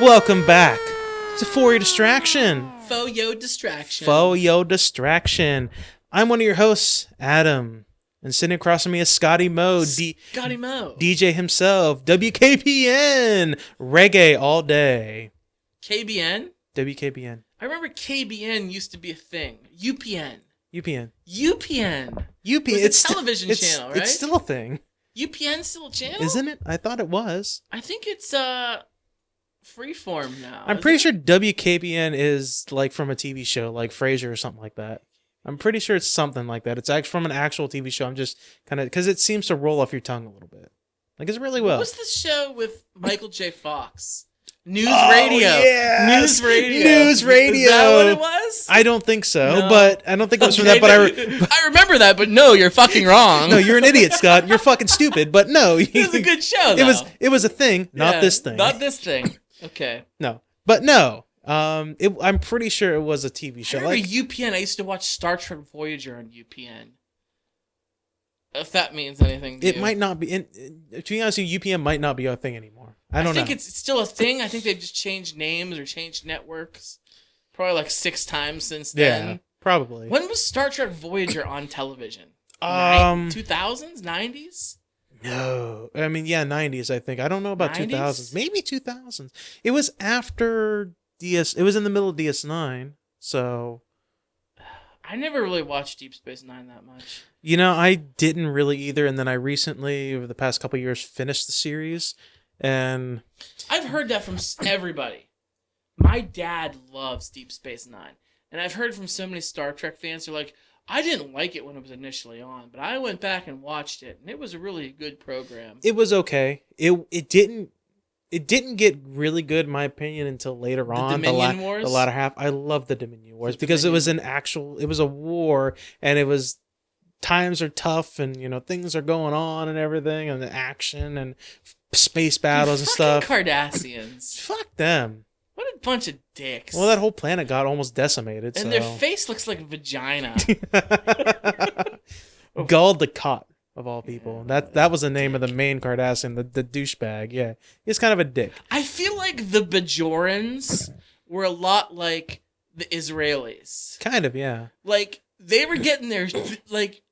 Welcome back to For Your Distraction. Faux Yo Distraction. Faux Yo Distraction. I'm one of your hosts, Adam. And sitting across from me is Scotty Mo. Scotty Mo. DJ himself. WKPN. Reggae all day. KBN? WKBN. I remember KBN used to be a thing. UPN. UPN. UPN. It's a television channel, right? It's still a thing. UPN's still a channel? Isn't it? I thought it was. I think it's freeform now. I'm pretty sure WKBN is like from a TV show like Frasier or something like that. I'm pretty sure it's something like that. It's actually from an actual TV show. I'm just kind of because it seems to roll off your tongue a little bit. Like it's really well. What's this show with Michael J. Fox? News Radio. Yes. News Radio. News Radio. Is that what it was? I don't think so, No. but I don't think it was from that. But I remember that, but no, you're fucking wrong. No, you're an idiot, Scott. You're fucking stupid. But no, It was a good show, though. It was a thing, not this thing. Not this thing. Okay. No, but no. I'm pretty sure it was a TV show. I remember UPN. I used to watch Star Trek Voyager on UPN. If that means anything to It you. might not be. To be honest, with you, UPN might not be a thing anymore. I don't know. I think it's still a thing. I think they've just changed names or changed networks. Probably like 6 times since then. Yeah, probably. When was Star Trek Voyager on television? 2000s? 90s? No. I mean, yeah, 90s, I think. I don't know about 90s? 2000s. Maybe 2000s. It was after DS. It was in the middle of DS9. So, I never really watched Deep Space Nine that much. you know, I didn't really either. And then I recently, over the past couple of years, finished the series. And I've heard that from everybody. My dad loves Deep Space Nine. And I've heard from so many Star Trek fans who are like, I didn't like it when it was initially on, but I went back and watched it, and it was a really good program. it was okay. It didn't get really good, in my opinion, until later on. Dominion Wars? The latter half. I love the Dominion Wars because it was it was a war, and it was times are tough, and you know things are going on and everything, and the action and space battles and stuff. Cardassians. Fuck them. What a bunch of dicks. Well, that whole planet got almost decimated. And their face looks like a vagina. Gul the Cot, of all people. That was the name of the main Cardassian, the douchebag. Yeah, he's kind of a dick. I feel like the Bajorans were a lot like the Israelis. Kind of, yeah. Like, they were getting their... Like,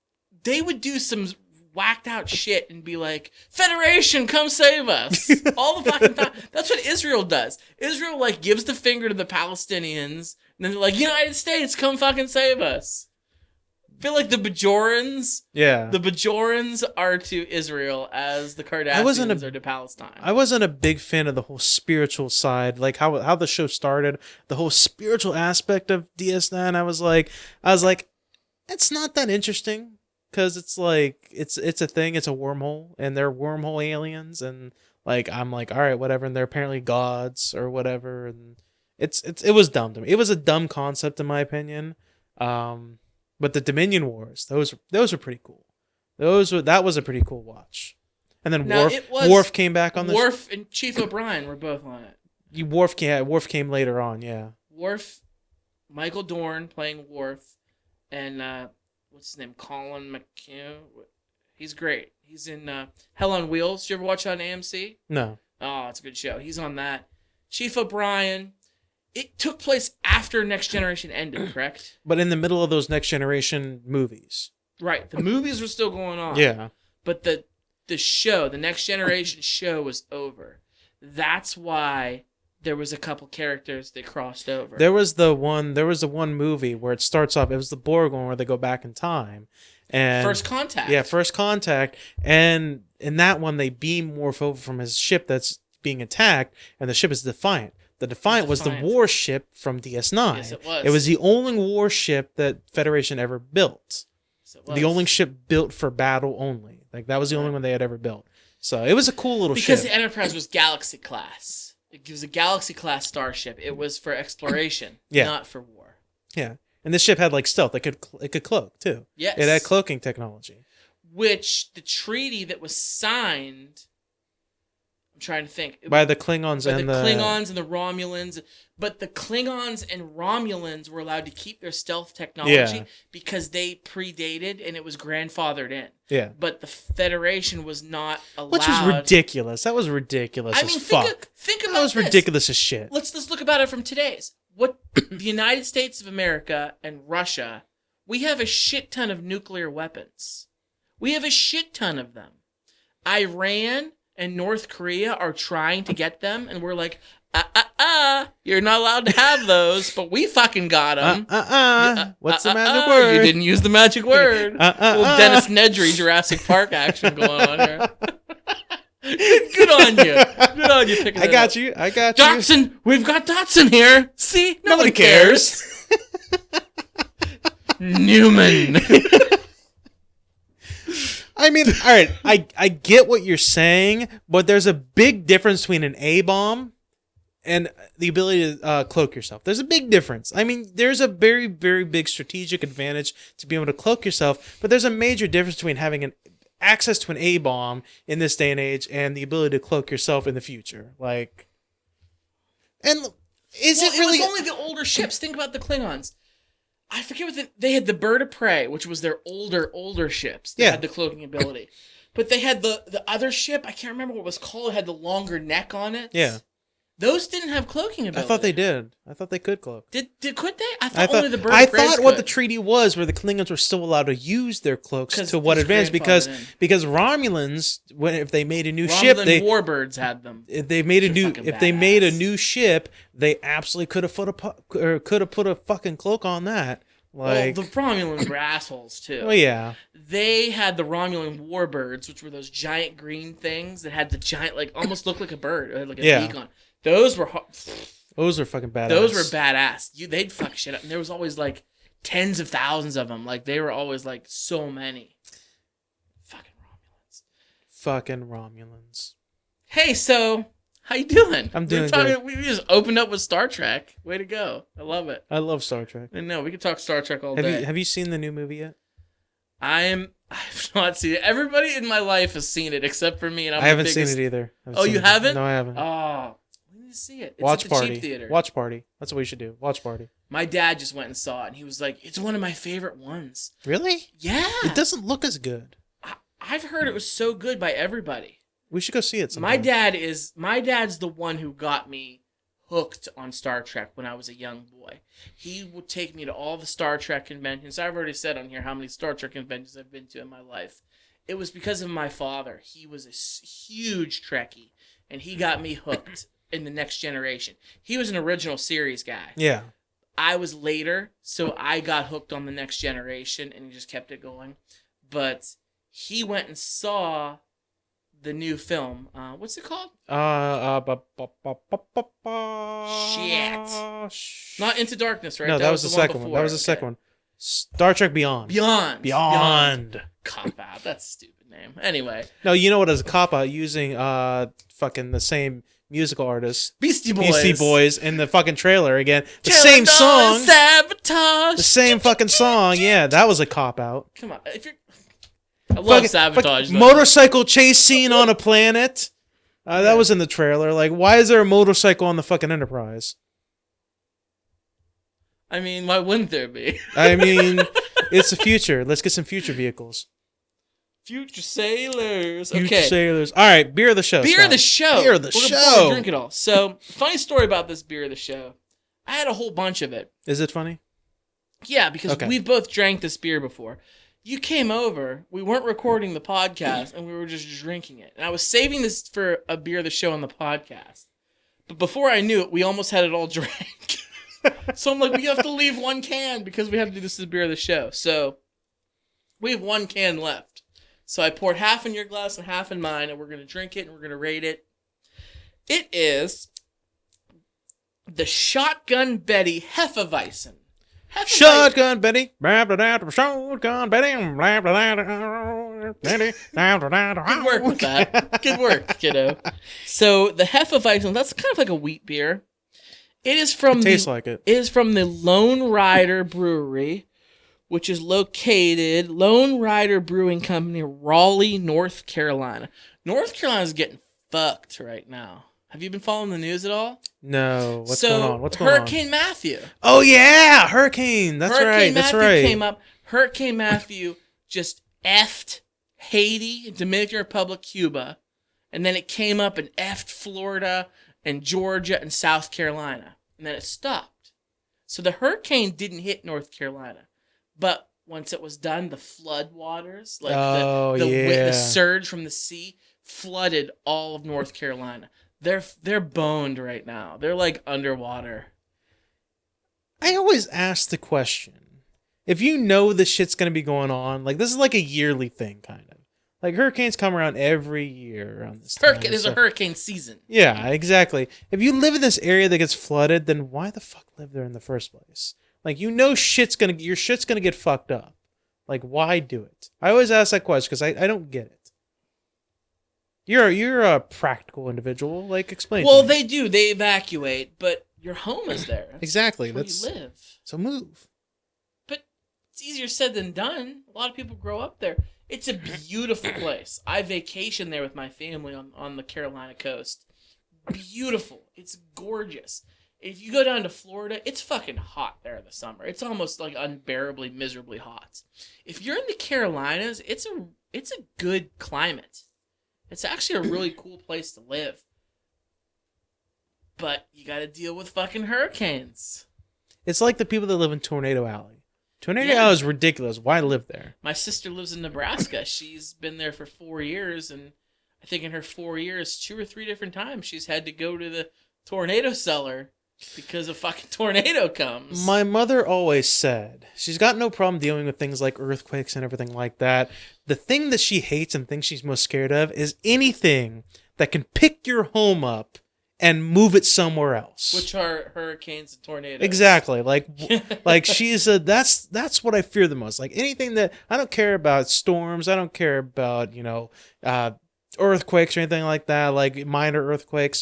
they would do some whacked out shit and be like, Federation, come save us. All the fucking time. That's what Israel does. Israel, like, gives the finger to the Palestinians, and then they're like, United States, come fucking save us. I feel like the Bajorans... Yeah. The Bajorans are to Israel as the Cardassians are to Palestine. I wasn't a big fan of the whole spiritual side, like how the show started, the whole spiritual aspect of DS9. I was like, it's not that interesting because it's like it's a thing, it's a wormhole, and they're wormhole aliens, and like I'm like, all right, whatever, and they're apparently gods or whatever, and it was dumb to me. It was a dumb concept in my opinion. But the Dominion Wars, those were pretty cool. That was a pretty cool watch. And then Worf came back on the Worf and Chief O'Brien were both on it. Worf came later on, yeah. Worf, Michael Dorn playing Worf, and what's his name? Colin McHugh. He's great. He's in Hell on Wheels. Did you ever watch it on AMC? No. Oh, it's a good show. He's on that. Chief O'Brien. It took place after Next Generation ended, correct? But in the middle of those Next Generation movies. Right. The movies were still going on. Yeah. But the show, the Next Generation show was over. That's why there was a couple characters that crossed over. There was the one movie where it starts off, it was the Borg one where they go back in time. And First Contact. Yeah, First Contact. And in that one they beam Worf over from his ship that's being attacked, and the ship is Defiant. The Defiant was the warship from DS9. Yes, it was. It was the only warship that Federation ever built. Yes, it was. The only ship built for battle only. Like, that was the only one they had ever built. So, it was a cool little ship. Because the Enterprise was Galaxy class. It was a Galaxy class starship. It was for exploration, not for war. Yeah. And this ship had, like, stealth. It could cloak, too. Yes. It had cloaking technology. Which, the treaty that was signed... I'm trying to think. By the Klingons By and the Klingons and the Romulans. But the Klingons and Romulans were allowed to keep their stealth technology because they predated and it was grandfathered in. Yeah. But the Federation was not allowed. Which was ridiculous. That was ridiculous as fuck. Think about that was this. ridiculous as shit. Let's look about it from today's. What the United States of America and Russia, we have a shit ton of nuclear weapons. We have a shit ton of them. Iran and North Korea are trying to get them, and we're like, you're not allowed to have those, but we fucking got them. What's the magic word? You didn't use the magic word. Little Dennis Nedry Jurassic Park action going on here. Good on you. Good on you picking I it got up. you. I got Dotson, we've got Dotson here. See? Nobody cares. Newman. I mean, all right, I get what you're saying, but there's a big difference between an A-bomb and the ability to cloak yourself. There's a big difference. I mean, there's a very, very big strategic advantage to be able to cloak yourself, but there's a major difference between having access to an A-bomb in this day and age and the ability to cloak yourself in the future. Like, and is it really... It was only the older ships. Think about the Klingons. I forget what they had the Bird of Prey, which was their older ships that had the cloaking ability. But they had the other ship, I can't remember what it was called, it had the longer neck on it. Yeah. Those didn't have cloaking ability. I thought they did. I thought they could cloak. Could they? I thought only the Bird I of Prey thought what the treaty was, where the Klingons were still allowed to use their cloaks to what advantage? Because Romulans, if they made a new ship, warbirds had them. If they made a new ship, they absolutely could have put a fucking cloak on that. Like, well, the Romulans were assholes too. Well, yeah. They had the Romulan warbirds, which were those giant green things that had the giant, like, almost looked like a bird, like a beak on. Those were fucking badass. Those were badass. They'd fuck shit up, and there was always like tens of thousands of them. Like they were always like so many. Fucking Romulans. Hey, so how you doing? I'm doing good. We just opened up with Star Trek. Way to go! I love it. I love Star Trek. I know we could talk Star Trek all day. Have you seen the new movie yet? I've not seen it. Everybody in my life has seen it except for me, and I haven't seen it either. You haven't? No, I haven't. Oh. To see it. It's Watch at the party. Cheap Theater. Watch party. That's what we should do. Watch party. My dad just went and saw it, and he was like, "It's one of my favorite ones." Really? Yeah. It doesn't look as good. I've heard it was so good by everybody. We should go see it sometime. My dad's the one who got me hooked on Star Trek when I was a young boy. He would take me to all the Star Trek conventions. I've already said on here how many Star Trek conventions I've been to in my life. It was because of my father. He was a huge Trekkie, and he got me hooked. In the Next Generation. He was an original series guy. Yeah. I was later, so I got hooked on the Next Generation and he just kept it going. But he went and saw the new film. What's it called? Shit. Not Into Darkness, right? No, that was the second one. That was the second one. Star Trek Beyond. Beyond. Cop out. That's a stupid name. Anyway. No, you know what? As a cop out, using fucking the same musical artists, Beastie Boys, in the fucking trailer again. The same song, Sabotage. The same fucking song. Yeah, that was a cop out. Come on, I love Sabotage. Motorcycle chase scene on a planet. That was in the trailer. Like, why is there a motorcycle on the fucking Enterprise? I mean, why wouldn't there be? I mean, it's the future. Let's get some future vehicles. Future sailors. Future sailors. All right, beer of the show. Beer of the show. Beer of the show. Drink it all. So, funny story about this beer of the show. I had a whole bunch of it. Is it funny? Yeah, because we've both drank this beer before. You came over. We weren't recording the podcast, and we were just drinking it. And I was saving this for a beer of the show on the podcast. But before I knew it, we almost had it all drank. So I'm like, we have to leave one can because we have to do this as beer of the show. So we have one can left. So I poured half in your glass and half in mine, and we're going to drink it, and we're going to rate it. It is the Shotgun Betty Hefeweizen. Shotgun Betty. Shotgun Betty. Good work with that. Good work, kiddo. So the Hefeweizen, that's kind of like a wheat beer. It is from It is from the Lone Rider Brewery, which is Lone Rider Brewing Company, Raleigh, North Carolina. North Carolina is getting fucked right now. Have you been following the news at all? No, what's going on? What's going on? Hurricane Matthew. Oh yeah, hurricane. That's right. Matthew That's right. came up. Hurricane Matthew just effed Haiti, Dominican Republic, Cuba, and then it came up and effed Florida and Georgia and South Carolina, and then it stopped. So the hurricane didn't hit North Carolina, but once it was done, the flood waters, like the surge from the sea, flooded all of North Carolina. They're boned right now. They're like underwater. I always ask the question, if you know this shit's gonna be going on, like this is like a yearly thing, kind of. Like hurricanes come around every year around this time. There's a hurricane season. Yeah, exactly. If you live in this area that gets flooded, then why the fuck live there in the first place? Like you know your shit's gonna get fucked up. Like why do it? I always ask that question because I don't get it. You're a practical individual. Like explain. Well, to me. they do. They evacuate, but your home is there. Exactly. That's where you live. So move. But it's easier said than done. A lot of people grow up there. It's a beautiful place. I vacation there with my family on the Carolina coast. Beautiful. It's gorgeous. If you go down to Florida, it's fucking hot there in the summer. It's almost like unbearably, miserably hot. If you're in the Carolinas, it's a good climate. It's actually a really cool place to live. But you got to deal with fucking hurricanes. It's like the people that live in Tornado Alley. Tornado Alley is ridiculous. Why live there? My sister lives in Nebraska. She's been there for 4 years, and I think in her 4 years, 2 or 3 different times, she's had to go to the tornado cellar because a fucking tornado comes. My mother always said she's got no problem dealing with things like earthquakes and everything like that. The thing that she hates and thinks she's most scared of is anything that can pick your home up and move it somewhere else. Which are hurricanes and tornadoes. Exactly. Like she's that's what I fear the most. Like anything that I don't care about storms. I don't care about, earthquakes or anything like that. Like minor earthquakes,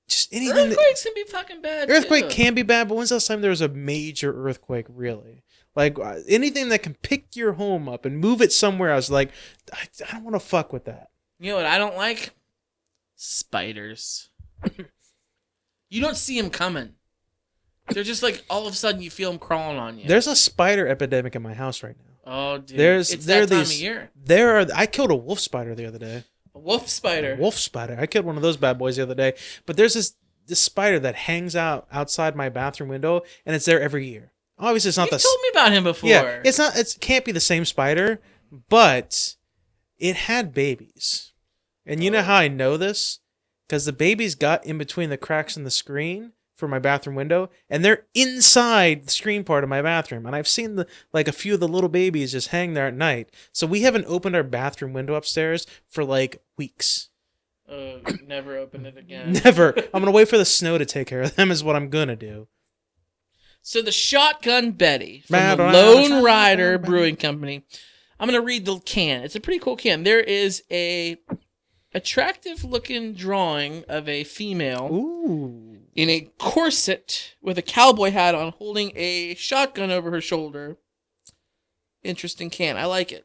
just anything. Earthquakes can be fucking bad. Earthquake can be bad, but when's the last time there was a major earthquake, really? Like anything that can pick your home up and move it somewhere else. Like I don't want to fuck with that. You know what I don't like? Spiders. You don't see them coming. They're just like all of a sudden you feel them crawling on you. There's a spider epidemic in my house right now. Oh, dude. It's that time of year. I killed a wolf spider the other day. A wolf spider? A wolf spider. I killed one of those bad boys the other day. But there's this spider that hangs out outside my bathroom window, and it's there every year. Obviously, it's not You told me about him before. Yeah, it can't be the same spider, but it had babies. And you know how I know this? Because the babies got in between the cracks in the screen for my bathroom window, and they're inside the screen part of my bathroom. And I've seen a few of the little babies just hang there at night. So we haven't opened our bathroom window upstairs for like weeks. Never open it again. Never. I'm gonna wait for the snow to take care of them. Is what I'm gonna do. So the Shotgun Betty from the Lone Rider Brewing Company. I'm gonna read the can. It's a pretty cool can. There is a attractive looking drawing of a female in a corset with a cowboy hat on, holding a shotgun over her shoulder. Interesting can. I like it.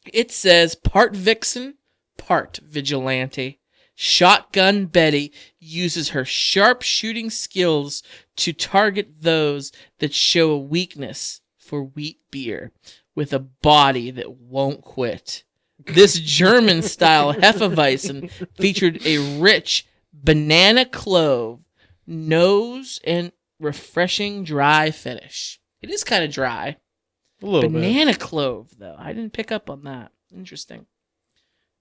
It says part vixen, part vigilante. Shotgun Betty uses her sharp shooting skills to target those that show a weakness for wheat beer with a body that won't quit. This German-style Hefeweizen featured a rich banana clove nose and refreshing dry finish. It is kind of dry. A little banana bit. Clove, though. I didn't pick up on that. Interesting.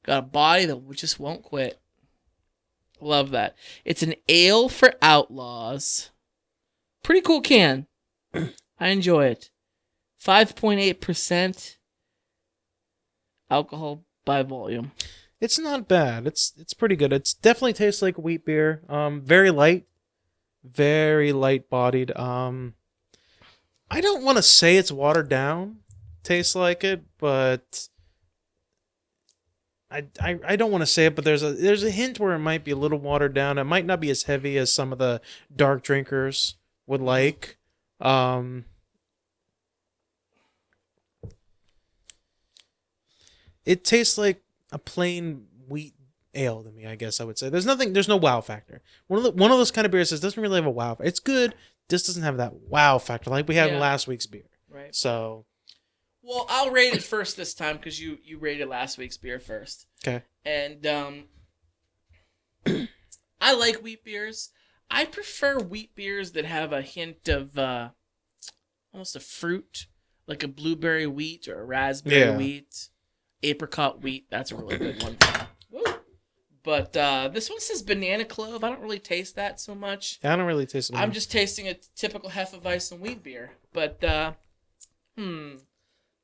Got a body that just won't quit. Love that. It's an ale for outlaws. Pretty cool can. I enjoy it. 5.8% alcohol by volume. It's not bad. It's pretty good. It definitely tastes like wheat beer. Very light bodied. I don't want to say it's watered down. Tastes like it, but I don't want to say it. But there's a hint where it might be a little watered down. It might not be as heavy as some of the dark drinkers would like. It tastes like a plain wheat ale to me, I guess I would say. There's no wow factor. One of those kind of beers that doesn't really have a wow. It's good, just doesn't have that wow factor like we had in last week's beer. Right. So, well, I'll rate it first this time because you rated last week's beer first. Okay. And I like wheat beers. I prefer wheat beers that have a hint of almost a fruit, like a blueberry wheat or a raspberry wheat, apricot wheat. That's a really good one. Woo. But this one says banana clove. I don't really taste that so much. I don't really taste it. I'm just tasting a typical Hefeweizen wheat beer. But,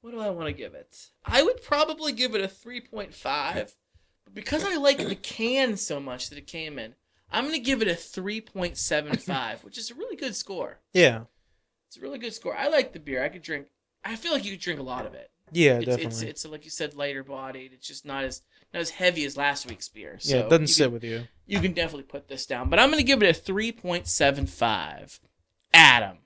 what do I want to give it? I would probably give it a 3.5. But because I like the can so much that it came in, I'm going to give it a 3.75, which is a really good score. Yeah. It's a really good score. I like the beer. I feel like you could drink a lot of it. Yeah, definitely. It's like you said, lighter bodied. It's just not as heavy as last week's beer. So it doesn't sit with you. You can definitely put this down. But I'm going to give it a 3.75. Adam.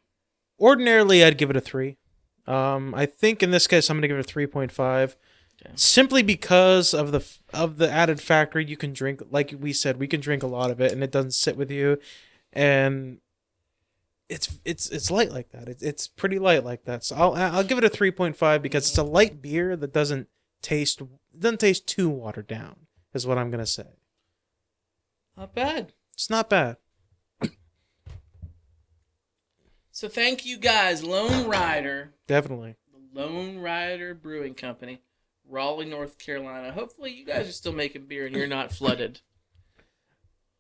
Ordinarily, I'd give it a 3. I think in this case, I'm going to give it a 3.5. Okay. Simply because of the added factor, you can drink, like we said, we can drink a lot of it, and it doesn't sit with you, and it's light like that. It's pretty light like that. So I'll give it a 3.5 because it's a light beer that doesn't taste too watered down. Is what I'm gonna say. Not bad. It's not bad. So thank you guys, Lone Rider. Definitely. The Lone Rider Brewing Company. Raleigh, North Carolina. Hopefully you guys are still making beer and you're not flooded.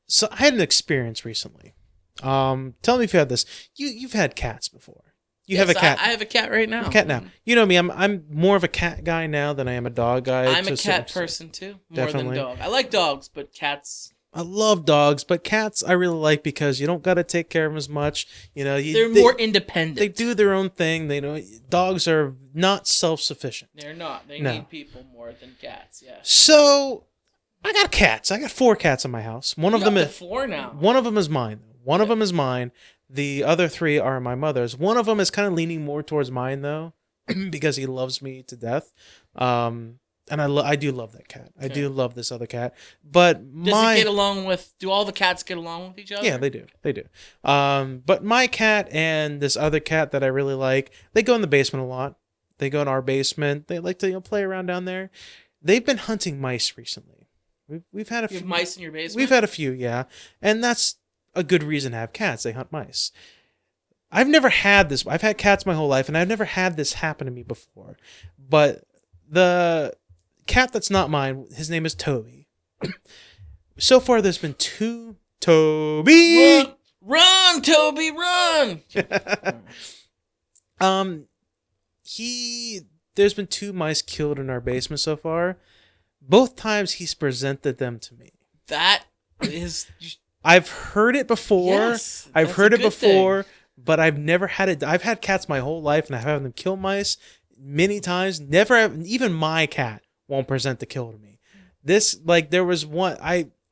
So I had an experience recently. Tell me if you had this. You've had cats before. You have a cat. I have a cat right now. A cat now. You know me. I'm more of a cat guy now than I am a dog guy. I'm a cat person too, more than dog. I like dogs, but cats. I love dogs, but cats I really like because you don't got to take care of them as much. You know, they're more independent. They do their own thing. They know dogs are not self-sufficient. They're not. They need people more than cats. Yeah. So I got cats. I got 4 cats in my house. One of them is 4 now. One of them is mine. One of them is mine. The other 3 are my mother's. One of them is kind of leaning more towards mine though, because he loves me to death. And I do love that cat. I do love this other cat. But Does it get along with? Do all the cats get along with each other? Yeah, they do. They do. But my cat and this other cat that I really like, they go in the basement a lot. They go in our basement. They like to play around down there. They've been hunting mice recently. We've had a few. You have mice in your basement? We've had a few, yeah. And that's a good reason to have cats. They hunt mice. I've never had this. I've had cats my whole life, and I've never had this happen to me before. But the cat that's not mine, his name is Toby. So far, there's been 2 Toby. Run, Toby, run. There's been 2 mice killed in our basement so far. Both times he's presented them to me. That is. I've heard it before. Yes, I've heard it before, thing. But I've never had it. I've had cats my whole life, and I've had them kill mice many times. Never, even my cat won't present the kill to me. This, like, there was one.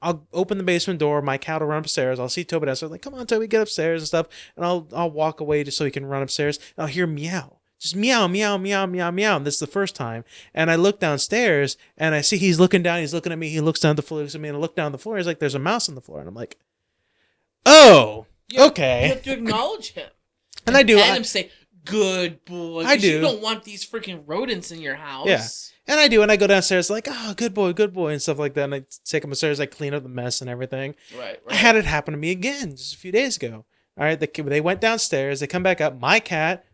I'll open the basement door. My cat will run upstairs. I'll see Toby downstairs. Like, come on, Toby, get upstairs and stuff. And I'll walk away just so he can run upstairs. And I'll hear meow. Just meow, meow, meow, meow, meow. And this is the first time. And I look downstairs and I see he's looking down. He's looking at me. He looks down the floor. He looks at me and I look down the floor. He's like, there's a mouse on the floor. And I'm like, oh, okay. You have to acknowledge him. And I do. And him say, good boy. I do. You don't want these freaking rodents in your house. Yeah. And I do. And I go downstairs like, oh, good boy, and stuff like that. And I take him upstairs. I clean up the mess and everything. Right. I had it happen to me again just a few days ago. All right. They went downstairs. They come back up. My cat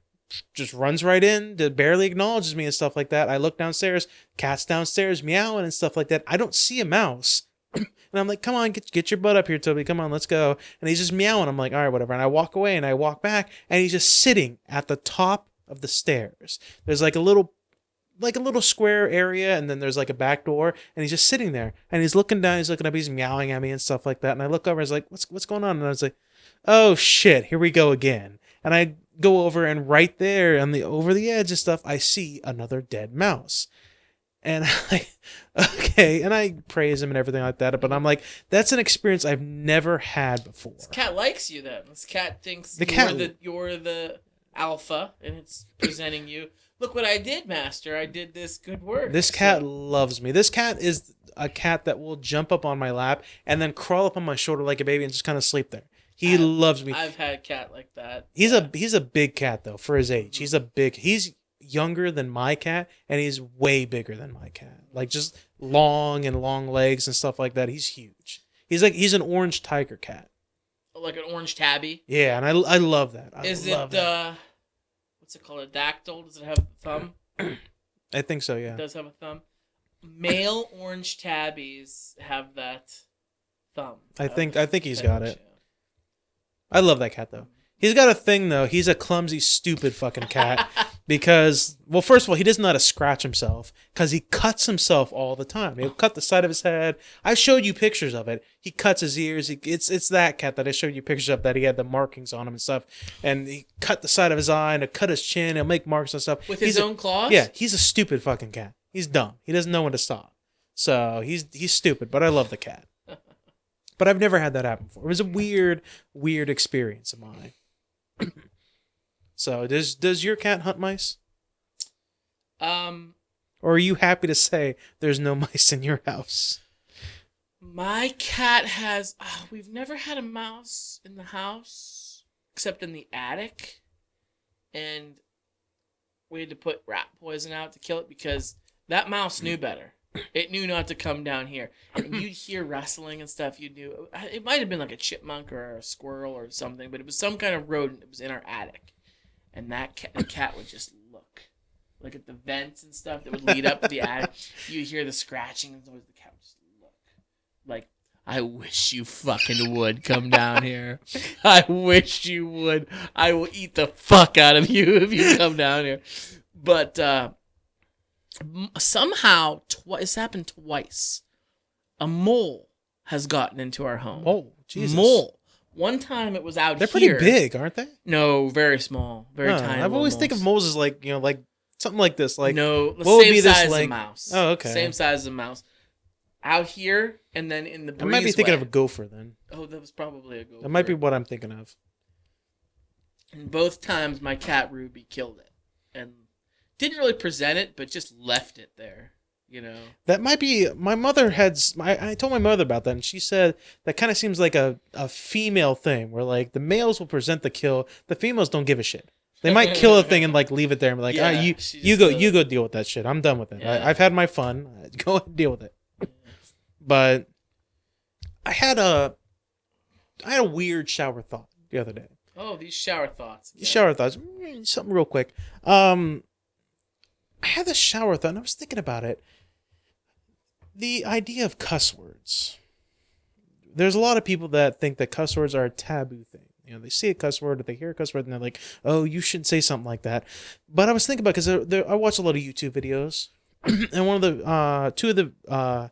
just runs right in, barely acknowledges me and stuff like that. I look downstairs. Cat's downstairs meowing and stuff like that. I don't see a mouse. And I'm like, come on, get your butt up here, Toby. Come on, let's go. And he's just meowing. I'm like, all right, whatever. And I walk away and I walk back and he's just sitting at the top of the stairs. There's like a little square area and then there's like a back door and he's just sitting there and he's looking down. He's looking up. He's meowing at me and stuff like that. And I look over. I was like, what's going on? And I was like, oh shit, here we go again. And I go over and right there on over the edge and stuff, I see another dead mouse. And okay, and I praise him and everything like that, but I'm like, that's an experience I've never had before. This cat likes you then. This cat thinks you're the alpha, and it's presenting you, look what I did, master. I did this good work. This cat loves me. This cat is a cat that will jump up on my lap and then crawl up on my shoulder like a baby and just kind of sleep there. He loves me. I've had a cat like that. He's a big cat though for his age. He's younger than my cat and he's way bigger than my cat. Like just long legs and stuff like that. He's huge. He's an orange tiger cat. Like an orange tabby. Yeah, and I love that. What's it called? A dactyl? Does it have a thumb? I think so, yeah. It does have a thumb. Male orange tabbies have that thumb. I think he's got it. I love that cat though. He's got a thing though. He's a clumsy, stupid fucking cat because, well, first of all, he doesn't know how to scratch himself because he cuts himself all the time. He'll cut the side of his head. I showed you pictures of it. He cuts his ears. It's that cat that I showed you pictures of that he had the markings on him and stuff. And he cut the side of his eye and he'll cut his chin. He'll make marks and stuff. With his own claws? Yeah, he's a stupid fucking cat. He's dumb. He doesn't know when to stop. So he's stupid, but I love the cat. But I've never had that happen before. It was a weird experience of mine. So does your cat hunt mice? Or are you happy to say there's no mice in your house? My cat has... we've never had a mouse in the house, except in the attic. And we had to put rat poison out to kill it because that mouse knew better. It knew not to come down here. And you'd hear rustling and stuff. You knew it might have been like a chipmunk or a squirrel or something, but it was some kind of rodent that was in our attic. And the cat would just look at the vents and stuff that would lead up to the attic. You hear the scratching and the cat would just look like, I wish you fucking would come down here. I wish you would. I will eat the fuck out of you if you come down here. But somehow, it's happened twice. A mole has gotten into our home. Oh, Jesus. Mole. One time it was out They're here. pretty big, aren't they? No, very small. Very tiny. I've always think of moles as like, like something like this. Like, no, the what would same be this, size as like... a mouse. Oh, okay. Same size as a mouse. Out here, and then in the breezeway. I might be thinking of a gopher then. Oh, that was probably a gopher. That might be what I'm thinking of. And both times my cat Ruby killed it. And didn't really present it, but just left it there, That might be... My mother had... I told my mother about that, and she said that kind of seems like a female thing, where like the males will present the kill, the females don't give a shit. They might kill a thing and like leave it there and be like, Yeah, you go deal with that shit. I'm done with it. Yeah. I've had my fun. Go ahead and deal with it. But I had a weird shower thought the other day. Oh, these shower thoughts. Yeah. Shower thoughts. Something real quick. I had this shower thought, and I was thinking about it. The idea of cuss words. There's a lot of people that think that cuss words are a taboo thing. They see a cuss word, or they hear a cuss word, and they're like, "Oh, you shouldn't say something like that." But I was thinking about because I watch a lot of YouTube videos, and one of the two of the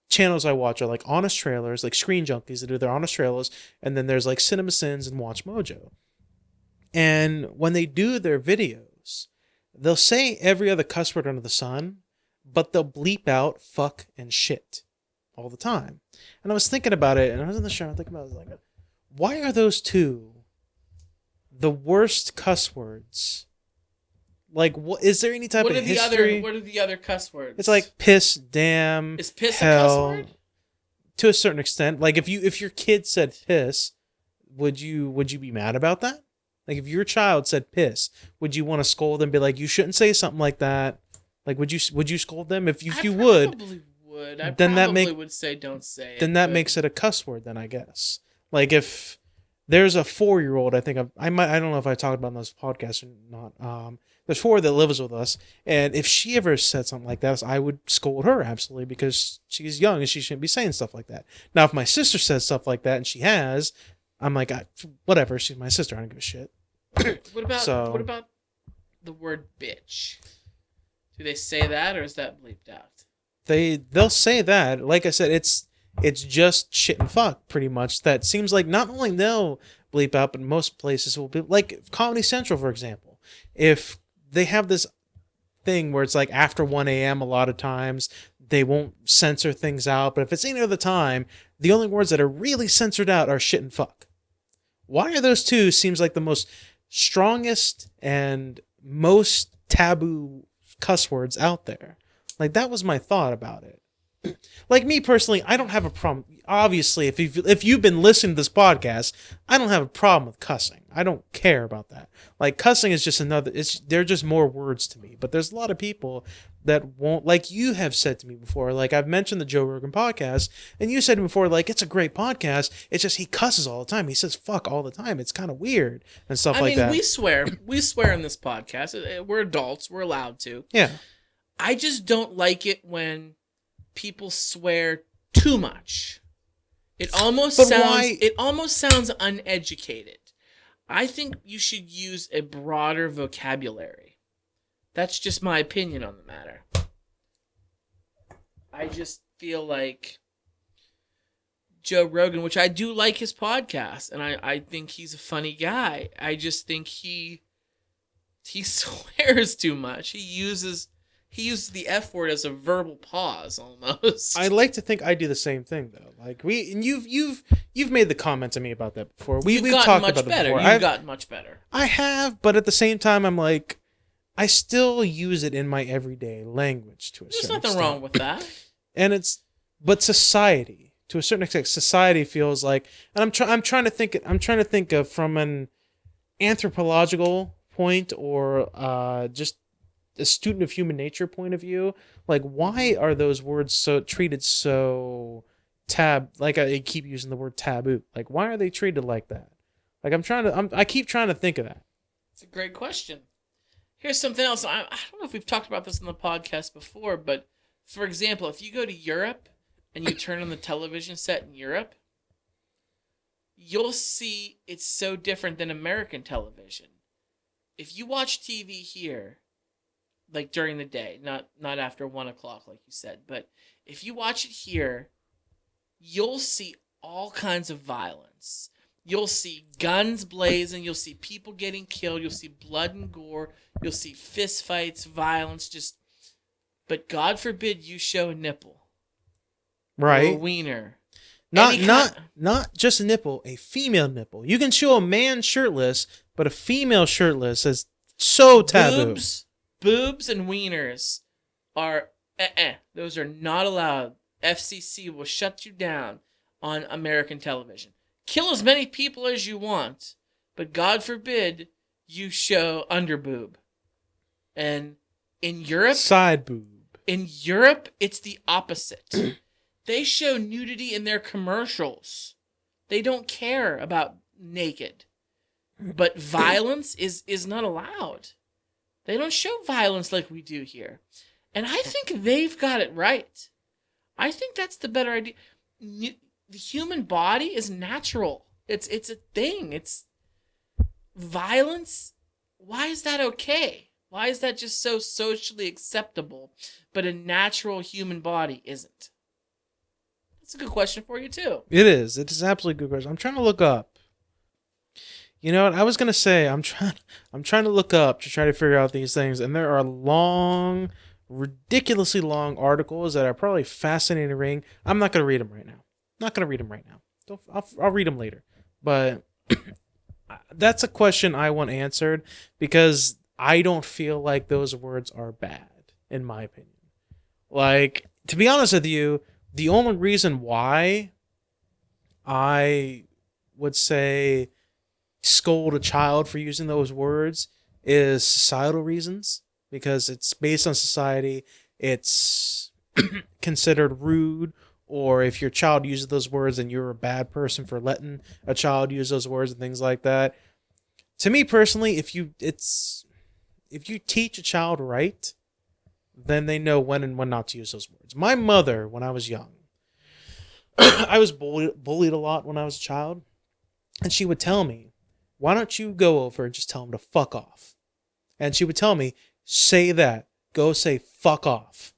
channels I watch are like Honest Trailers, like Screen Junkies that do their Honest Trailers, and then there's like Cinema Sins and Watch Mojo. And when they do their videos, they'll say every other cuss word under the sun, but they'll bleep out fuck and shit all the time. And I was thinking about it, and I was in the shower thinking about it, I was like, why are those two the worst cuss words? Like, what is there any type of history? What are the other cuss words? It's like piss, damn, is piss hell, a cuss word? To a certain extent. Like if your kid said piss, would you be mad about that? Like if your child said piss, would you want to scold them and be like, you shouldn't say something like that? Like would you scold them? If you would, probably would. I then probably would say don't say it. Then that makes it a cuss word. Then I guess. Like if there's a 4-year-old, I think I don't know if I talked about on this podcast or not. There's 4 that lives with us, and if she ever said something like that, I would scold her absolutely because she's young and she shouldn't be saying stuff like that. Now, if my sister says stuff like that and she has, I'm like, whatever. She's my sister. I don't give a shit. What about the word bitch? Do they say that, or is that bleeped out? They'll say that. Like I said, it's just shit and fuck pretty much. That seems like not only they'll bleep out, but most places will be like Comedy Central, for example. If they have this thing where it's like after 1 a.m. a lot of times they won't censor things out, but if it's any other time, the only words that are really censored out are shit and fuck. Why are those two seems like the most strongest and most taboo cuss words out there. Like, that was my thought about it. Like, me personally, I don't have a problem. Obviously, if you've been listening to this podcast, I don't have a problem with cussing. I don't care about that. Like, cussing is just they're just more words to me. But there's a lot of people that won't, like you have said to me before. Like, I've mentioned the Joe Rogan podcast, and you said before, like, it's a great podcast. It's just he cusses all the time. He says fuck all the time. It's kind of weird and stuff like that. We swear in this podcast. We're adults. We're allowed to. Yeah. I just don't like it when people swear too much. It almost sounds uneducated. I think you should use a broader vocabulary. That's just my opinion on the matter. I just feel like Joe Rogan, which I do like his podcast, and I think he's a funny guy. I just think he swears too much. He uses the F word as a verbal pause almost. I like to think I do the same thing though. Like, you've made the comment to me about that before. We've talked about it before. You've gotten much better. I have, but at the same time, I'm like, I still use it in my everyday language to a certain extent. There's nothing wrong with that. And but society, to a certain extent, society feels like, and I'm trying to think of from an anthropological point or just a student of human nature point of view. Like, why are those words treated so like I keep using the word taboo? Like, why are they treated like that? Like, I keep trying to think of that. It's a great question. Here's something else. I don't know if we've talked about this on the podcast before, but for example, if you go to Europe and you turn on the television set in Europe, you'll see it's so different than American television. If you watch TV here, like during the day, not after 1 o'clock, like you said, but if you watch it here, you'll see all kinds of violence. You'll see guns blazing. You'll see people getting killed. You'll see blood and gore. You'll see fist fights, violence. But God forbid you show a nipple, right? Or a wiener. Not just a nipple, a female nipple. You can show a man shirtless, but a female shirtless is so taboo. Boobs and wieners are those are not allowed. FCC will shut you down on American television. Kill as many people as you want, but God forbid you show underboob. And in Europe, side boob. In Europe, it's the opposite. They show nudity in their commercials. They don't care about naked. But violence is not allowed. They don't show violence like we do here. And I think they've got it right. I think that's the better idea. The human body is natural. It's a thing. It's violence. Why is that okay? Why is that just so socially acceptable, but a natural human body isn't? That's a good question for you too. It is. It is absolutely a good question. I'm trying to look up. You know what? I was gonna say I'm trying to look up to try to figure out these things, and there are long, ridiculously long articles that are probably fascinating to read. I'm not gonna read them right now. I'll read them later. But that's a question I want answered because I don't feel like those words are bad, in my opinion. Like, to be honest with you, the only reason why I would say scold a child for using those words is societal reasons, because it's based on society. It's considered rude, or if your child uses those words, then you're a bad person for letting a child use those words and things like that. To me personally, if you teach a child right, then they know when and when not to use those words. My mother, when I was young, I was bullied a lot when I was a child, and she would tell me, why don't you go over and just tell him to fuck off? And she would tell me, say that. Go say fuck off.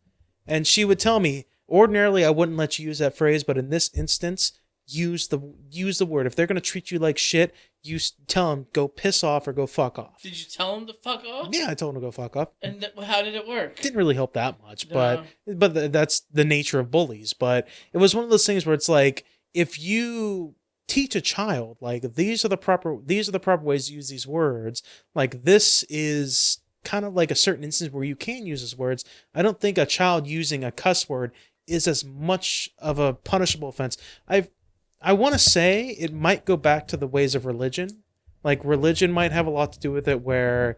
And she would tell me, ordinarily I wouldn't let you use that phrase, but in this instance, use the word. If they're going to treat you like shit, you tell them, go piss off or go fuck off. Did you tell them to fuck off? Yeah, I told them to go fuck off. And how did it work? Didn't really help that much, but that's the nature of bullies. But it was one of those things where it's like, if you teach a child like these are the proper ways to use these words. Like this is kind of like a certain instance where you can use these words. I don't think a child using a cuss word is as much of a punishable offense. I want to say it might go back to the ways of religion. Like religion might have a lot to do with it, where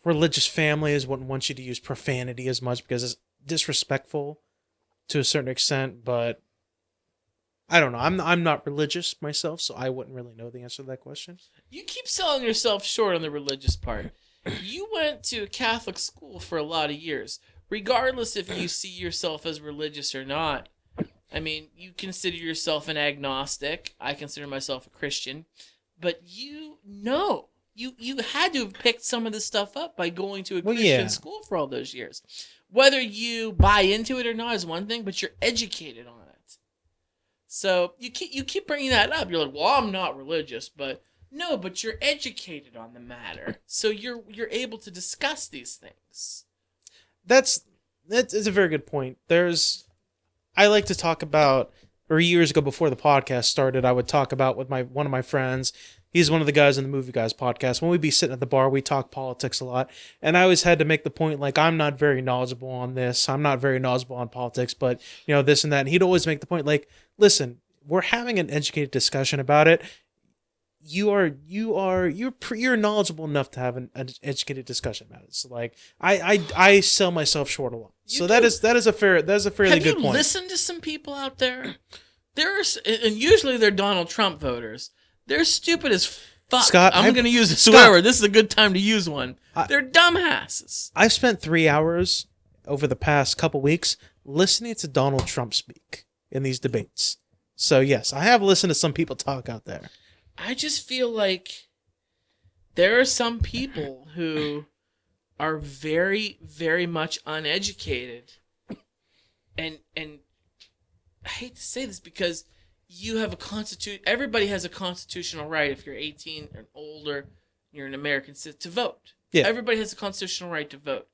religious families wouldn't want you to use profanity as much because it's disrespectful to a certain extent. But I don't know. I'm not religious myself, so I wouldn't really know the answer to that question. You keep selling yourself short on the religious part. You went to a Catholic school for a lot of years. Regardless if you see yourself as religious or not, I mean, you consider yourself an agnostic. I consider myself a Christian. But you had to have picked some of this stuff up by going to a Christian school for all those years. Whether you buy into it or not is one thing, but you're educated on it. So you keep bringing that up. You're like, well, I'm not religious, but no, but you're educated on the matter. So you're able to discuss these things. That's a very good point. I like to talk about, or years ago before the podcast started, I would talk about with one of my friends. He's one of the guys in the Movie Guys podcast. When we'd be sitting at the bar, we talk politics a lot. And I always had to make the point, like, I'm not very knowledgeable on this. I'm not very knowledgeable on politics, but, you know, this and that. And he'd always make the point, like, listen, we're having an educated discussion about it. You're knowledgeable enough to have an educated discussion about it. So like I sell myself short a lot. So that is a fairly good point. Have you listened to some people out there? And usually they're Donald Trump voters. They're stupid as fuck. Scott, I'm going to use a swear word. This is a good time to use one. They're dumbasses. I've spent 3 hours over the past couple weeks listening to Donald Trump speak in these debates. So yes, I have listened to some people talk out there. I just feel like there are some people who are very, very much uneducated. And I hate to say this because you have everybody has a constitutional right if you're 18 and older, you're an American citizen, to vote. Yeah. Everybody has a constitutional right to vote.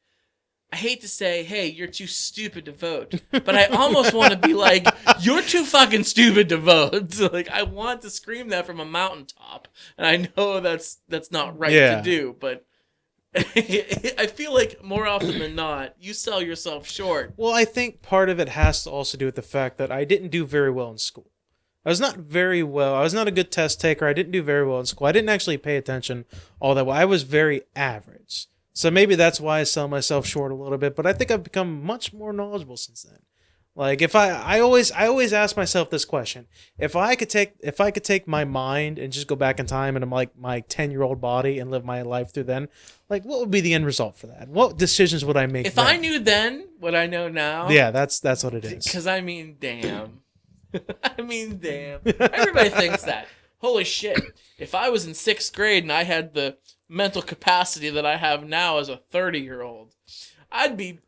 I hate to say, hey, you're too stupid to vote, but I almost want to be like, you're too fucking stupid to vote. So, like, I want to scream that from a mountaintop, and I know that's not right to do, but I feel like more often than not, you sell yourself short. Well, I think part of it has to also do with the fact that I didn't do very well in school. I was not a good test taker. I didn't do very well in school. I didn't actually pay attention all that well. I was very average. So maybe that's why I sell myself short a little bit, but I think I've become much more knowledgeable since then. Like if I always ask myself this question. If I could take my mind and just go back in time and I'm like my 10-year-old body and live my life through then, like what would be the end result for that? What decisions would I make? If I knew then what I know now. Yeah, that's what it is. Cuz I mean, damn. Everybody thinks that. Holy shit. If I was in 6th grade and I had the mental capacity that I have now as a 30-year-old, I'd be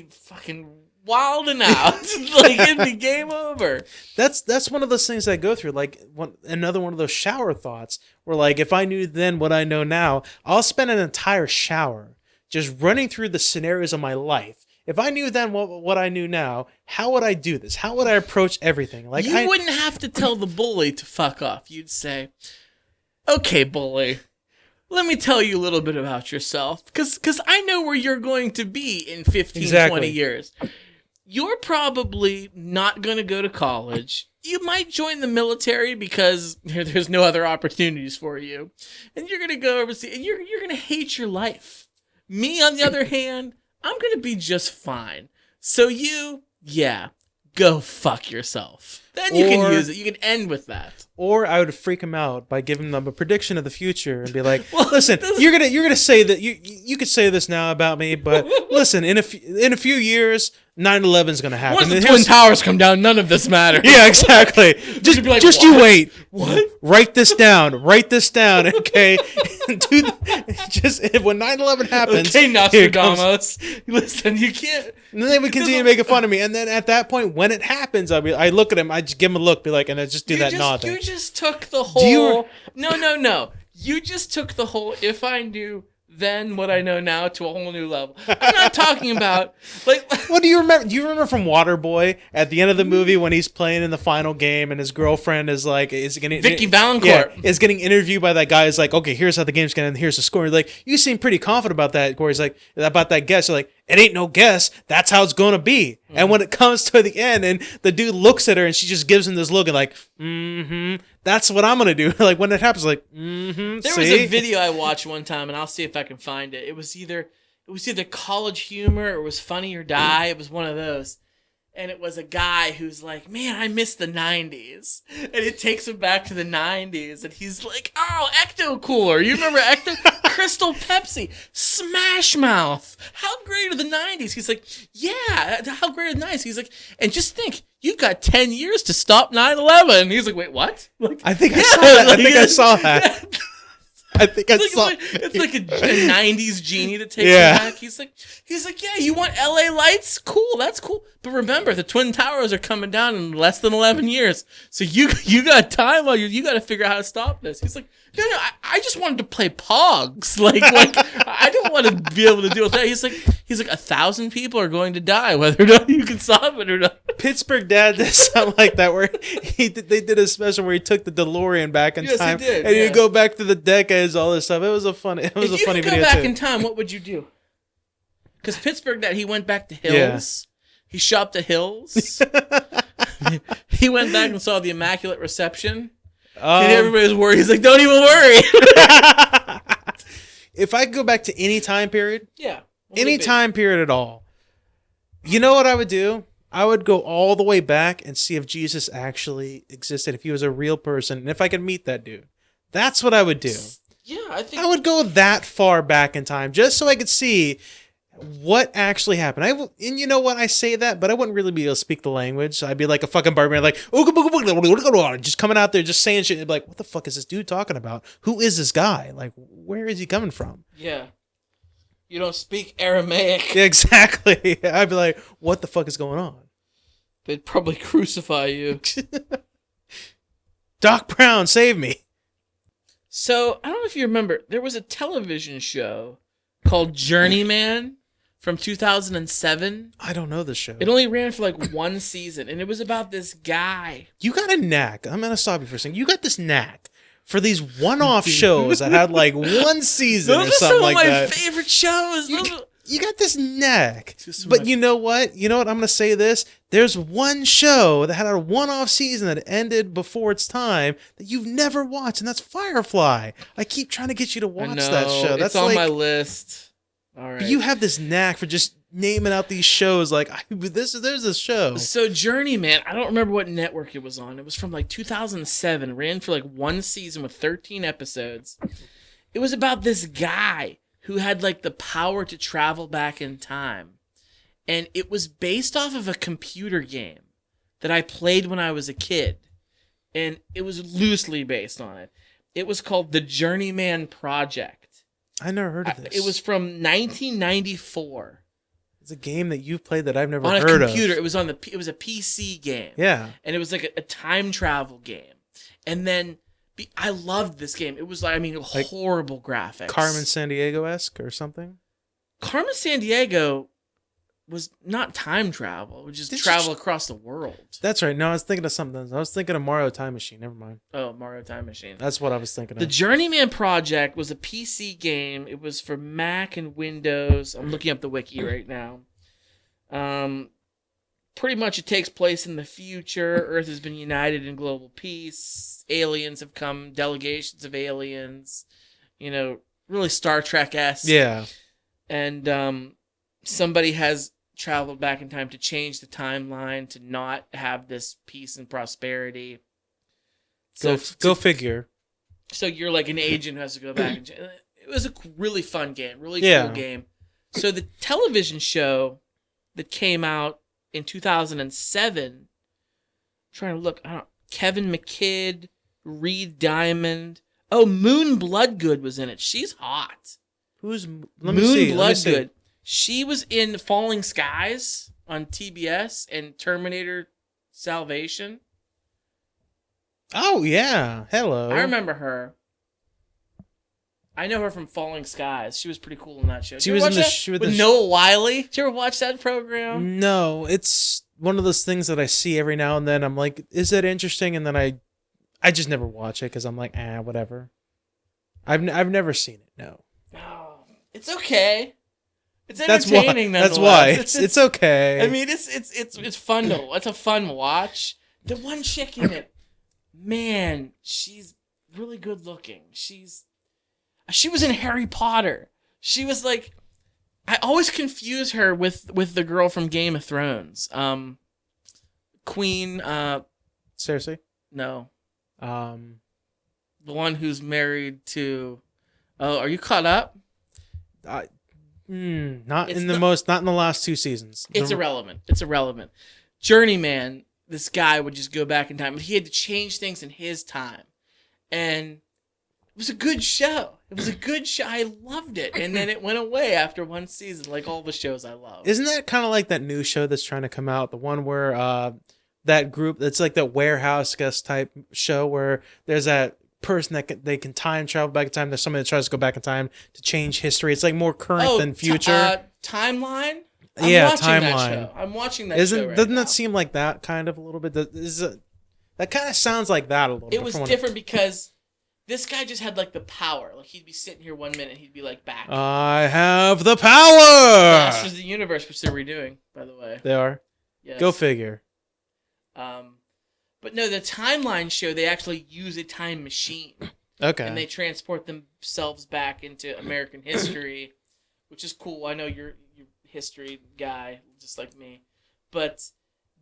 fucking wilding out. Like it'd be game over. That's one of those things I go through. Like another one of those shower thoughts where like if I knew then what I know now, I'll spend an entire shower just running through the scenarios of my life. If I knew then what I knew now, how would I do this? How would I approach everything? Like you wouldn't have to tell the bully to fuck off. You'd say, "Okay, bully, let me tell you a little bit about yourself, because I know where you're going to be in 15, 20 years. You're probably not going to go to college. You might join the military because there's no other opportunities for you. And you're going to go overseas, and you're going to hate your life. Me, on the other hand, I'm going to be just fine. So go fuck yourself." Then you can use it. You can end with that. Or I would freak him out by giving them a prediction of the future and be like, well, "Listen, you're gonna say that you could say this now about me, but listen, in a few years, 9/11 is gonna happen. Once the Twin Towers come down, none of this matters." Yeah, exactly. Just you wait. What? Write this down. Okay. When 9/11 happens. Okay, Nostradamus. Listen, you can't. And then they would continue making fun of me, and then at that point, when it happens, I look at him, I just give him a look, be like, and I just do that nod thing. You just took the whole. No. You just took the whole. If I knew then what I know now to a whole new level. I'm not talking about like What do you remember? Do you remember from Waterboy at the end of the movie when he's playing in the final game and his girlfriend is like is getting Vicky Valancourt is getting interviewed by that guy? Is like, okay, here's how the game's gonna end. Here's the score. He's like, you seem pretty confident about that. Corey's like, about that guess. You're like, it ain't no guess. That's how it's gonna be. Mm-hmm. And when it comes to the end, and the dude looks at her and she just gives him this look and like, that's what I'm gonna do. Like when it happens, like, There was a video I watched one time, and I'll see if I can find it. It was either College Humor or it was Funny or Die. It was one of those. And it was a guy who's like, man, I miss the 90s. And it takes him back to the 90s. And he's like, oh, Ecto Cooler. You remember Ecto? Crystal Pepsi. Smash Mouth. How great are the 90s? He's like, yeah, how great are the 90s? He's like, and just think, you've got 10 years to stop 9/11. He's like, wait, what? Like, I think I saw that. Like, I think I saw that. I think I saw. It's like a 90s genie that takes you back. He's like, yeah, you want LA lights? Cool, that's cool. But remember, the Twin Towers are coming down in less than 11 years. So you got time while you got to figure out how to stop this. He's like, no, I just wanted to play Pogs. Like I don't want to be able to deal with that. He's like 1,000 people are going to die whether or not you can stop it or not. Pittsburgh Dad did something like that where they did a special where he took the DeLorean back in time, he did, and you go back to the decades, all this stuff. It was a funny video if you could go back in time, what would you do? Because Pittsburgh Dad, he went back to Hills. Yeah. He shopped at Hills. He went back and saw the Immaculate Reception. And everybody was worried. He's like, don't even worry. If I could go back to any time period, any time period at all, you know what I would do? I would go all the way back and see if Jesus actually existed, if he was a real person, and if I could meet that dude. That's what I would do. Yeah, I think I would go that far back in time just so I could see what actually happened. And you know what? I say that, but I wouldn't really be able to speak the language. I'd be like a fucking barbarian, like, just coming out there, just saying shit. I'd be like, what the fuck is this dude talking about? Who is this guy? Like, where is he coming from? Yeah. You don't speak Aramaic. Exactly. I'd be like, what the fuck is going on? They'd probably crucify you. Doc Brown, save me. So, I don't know if you remember, there was a television show called Journeyman from 2007. I don't know this show. It only ran for like one season, and it was about this guy. You got a knack. I'm going to stop you for a second. You got this knack for these one-off shows that had like one season or something like that. Those are some of my favorite shows. You got this knack. But you know what? I'm going to say this. There's one show that had a one-off season that ended before its time that you've never watched, and that's Firefly. I keep trying to get you to watch that show. That's on my list. All right. But you have this knack for just naming out these shows like, there's this show. So Journeyman, I don't remember what network it was on. It was from like 2007. Ran for like one season with 13 episodes. It was about this guy who had like the power to travel back in time. And it was based off of a computer game that I played when I was a kid. And it was loosely based on it. It was called The Journeyman Project. I never heard of this. It was from 1994. It's a game that you've played that I've never heard of. On a computer. It was a PC game. Yeah. And it was like a time travel game. And then I loved this game. It was like horrible graphics. Carmen Sandiego-esque or something? Carmen Sandiego was not time travel. It was just travel across the world. That's right. No, I was thinking of something else. I was thinking of Mario Time Machine. Never mind. Oh, Mario Time Machine. That's what I was thinking of. The Journeyman Project was a PC game. It was for Mac and Windows. I'm looking up the wiki right now. Pretty much it takes place in the future. Earth has been united in global peace. Aliens have come, delegations of aliens. Really Star Trek-esque. Yeah. And somebody has traveled back in time to change the timeline to not have this peace and prosperity. Go figure. So you're like an agent who has to go back. It was a really fun game, really cool game. So the television show that came out in 2007, I'm trying to look, Kevin McKidd, Reed Diamond. Oh, Moon Bloodgood was in it. She's hot. Moon Bloodgood. She was in Falling Skies on TBS and Terminator Salvation. Oh, yeah. Hello. I remember her. I know her from Falling Skies. She was pretty cool in that show. She was in with Noah Wiley. Did you ever watch that program? No, it's one of those things that I see every now and then. I'm like, is that interesting? And then I just never watch it because I'm like, whatever. I've never seen it. No. Oh, it's okay. It's That's why. entertaining. That's why it's okay. I mean, it's fun to. It's a fun watch. The one chick in it, man, she's really good looking. She was in Harry Potter. She was like, I always confuse her with the girl from Game of Thrones. Queen. Seriously? No. The one who's married to. Oh, are you caught up? Not in the last 2 seasons. It's irrelevant. It's irrelevant. Journeyman. This guy would just go back in time, but he had to change things in his time, and it was a good show. I loved it, and then it went away after one season, like all the shows I love. Isn't that kind of like that new show that's trying to come out? The one where that group that's like that warehouse guest type show where there's that person that they can time travel back in time. There's somebody that tries to go back in time to change history. It's like more current than future. Timeline. Timeline. I'm watching that show right Doesn't now. that seem like that kind of a little bit? That kind of sounds like that a little bit. It was different because this guy just had like the power. Like he'd be sitting here 1 minute, he'd be like back. I have the power. Masters of the Universe, which they're redoing, by the way. They are. Yes. Go figure. But no, the Timeline show, they actually use a time machine. Okay. And they transport themselves back into American history, which is cool. I know you're history guy, just like me. But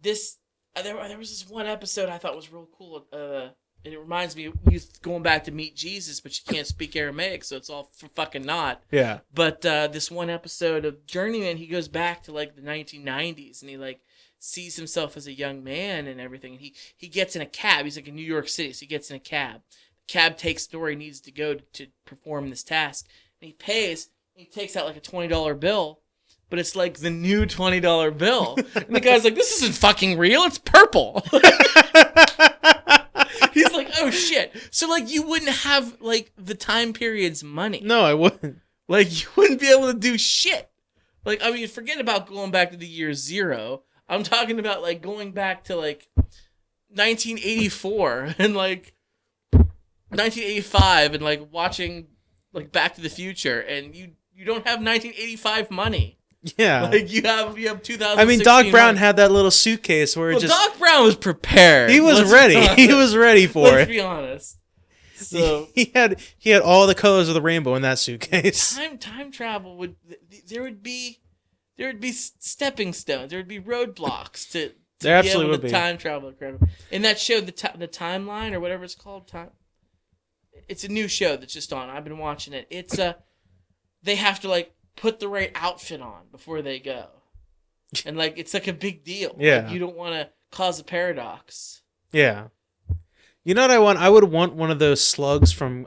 this, there was this one episode I thought was real cool. And it reminds me of you going back to meet Jesus, but you can't speak Aramaic, so it's all for fucking naught. Yeah. But this one episode of Journeyman, he goes back to like the 1990s, and he like sees himself as a young man and everything. And he gets in a cab. He's like in New York City, so he gets in a cab. The cab takes to where he needs to go to perform this task, and he pays. And he takes out like a $20 bill. But it's like the new $20 bill. And the guy's like, this isn't fucking real. It's purple. He's like, oh shit. So like you wouldn't have like the time period's money. No, I wouldn't. Like you wouldn't be able to do shit. Like, I mean, forget about going back to the year 0. I'm talking about like going back to like 1984 and like 1985 and like watching like Back to the Future, and you don't have 1985 money. Yeah, like you have 2000. I mean, Doc Brown had that little suitcase where Doc Brown was prepared. He was ready. He was ready for it. Let's be honest. So he had all the colors of the rainbow in that suitcase. Time travel there would be stepping stones. There would be roadblocks to there be absolutely able would to be. time travel. Incredible. And that show, the Timeline or whatever it's called. It's a new show that's just on. I've been watching it. It's they have to like put the right outfit on before they go, and like it's like a big deal. Yeah, like, you don't want to cause a paradox. Yeah, you know what I want? I would want one of those slugs from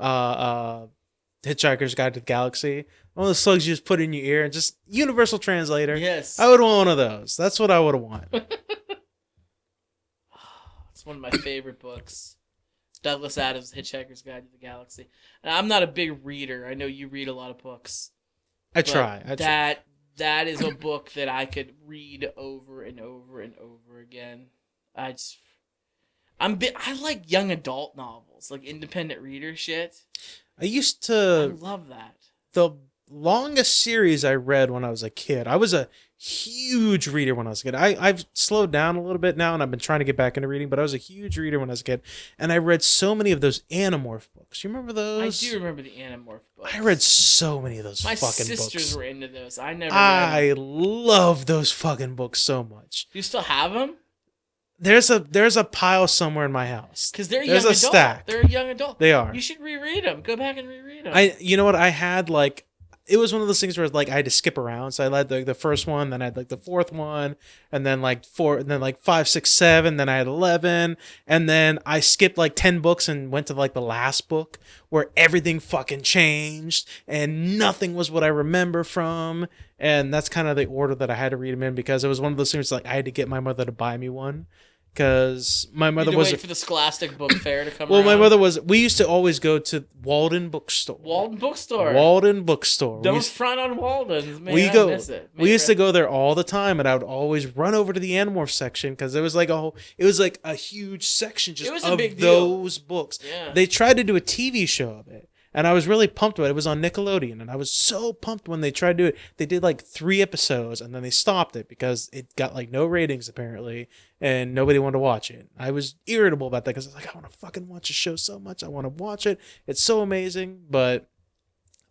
Hitchhiker's Guide to the Galaxy. One of those slugs you just put in your ear and just universal translator. Yes, I would want one of those. That's what I would want. It's one of my favorite books. Douglas Adams' Hitchhiker's Guide to the Galaxy. And I'm not a big reader. I know you read a lot of books. I try. That is a book that I could read over and over and over again. I like young adult novels, like independent reader shit. I love that. The longest series I read when I was a kid. I was a huge reader when I was a kid. I've slowed down a little bit now, and I've been trying to get back into reading, but I was a huge reader when I was a kid, and I read so many of those Animorph books. You remember those? I do remember the Animorph books. I read so many of those My fucking books. My sisters were into those. I never I love those fucking books so much. Do you still have them? There's a pile somewhere in my house. Because they're There's young a adult. stack. They're a young adult. They are. You should reread them. Go back and reread them. You know what? I had like, it was one of those things where like I had to skip around. So I had the first one, then I had like the fourth one, and then like 4, and then like 5, 6, 7, then I had 11, and then I skipped like 10 books and went to like the last book where everything fucking changed and nothing was what I remember from. And that's kind of the order that I had to read them in, because it was one of those things like I had to get my mother to buy me one. because my mother You had to was. wait for the Scholastic Book Fair to come Well, my around. mother was. We used to always go to Walden Bookstore. Walden Bookstore. Walden Bookstore. Don't front on Walden's. Man, we I go. miss it. We used to go there all the time, and I would always run over to the Animorph section because it was like a huge section just It was a of big deal. those books. Yeah. They tried to do a TV show of it, and I was really pumped about it. It was on Nickelodeon, and I was so pumped when they tried to do it. They did like 3 episodes, and then they stopped it because it got like no ratings apparently, and nobody wanted to watch it. I was irritable about that because I was like, I want to fucking watch a show so much. I want to watch it. It's so amazing, but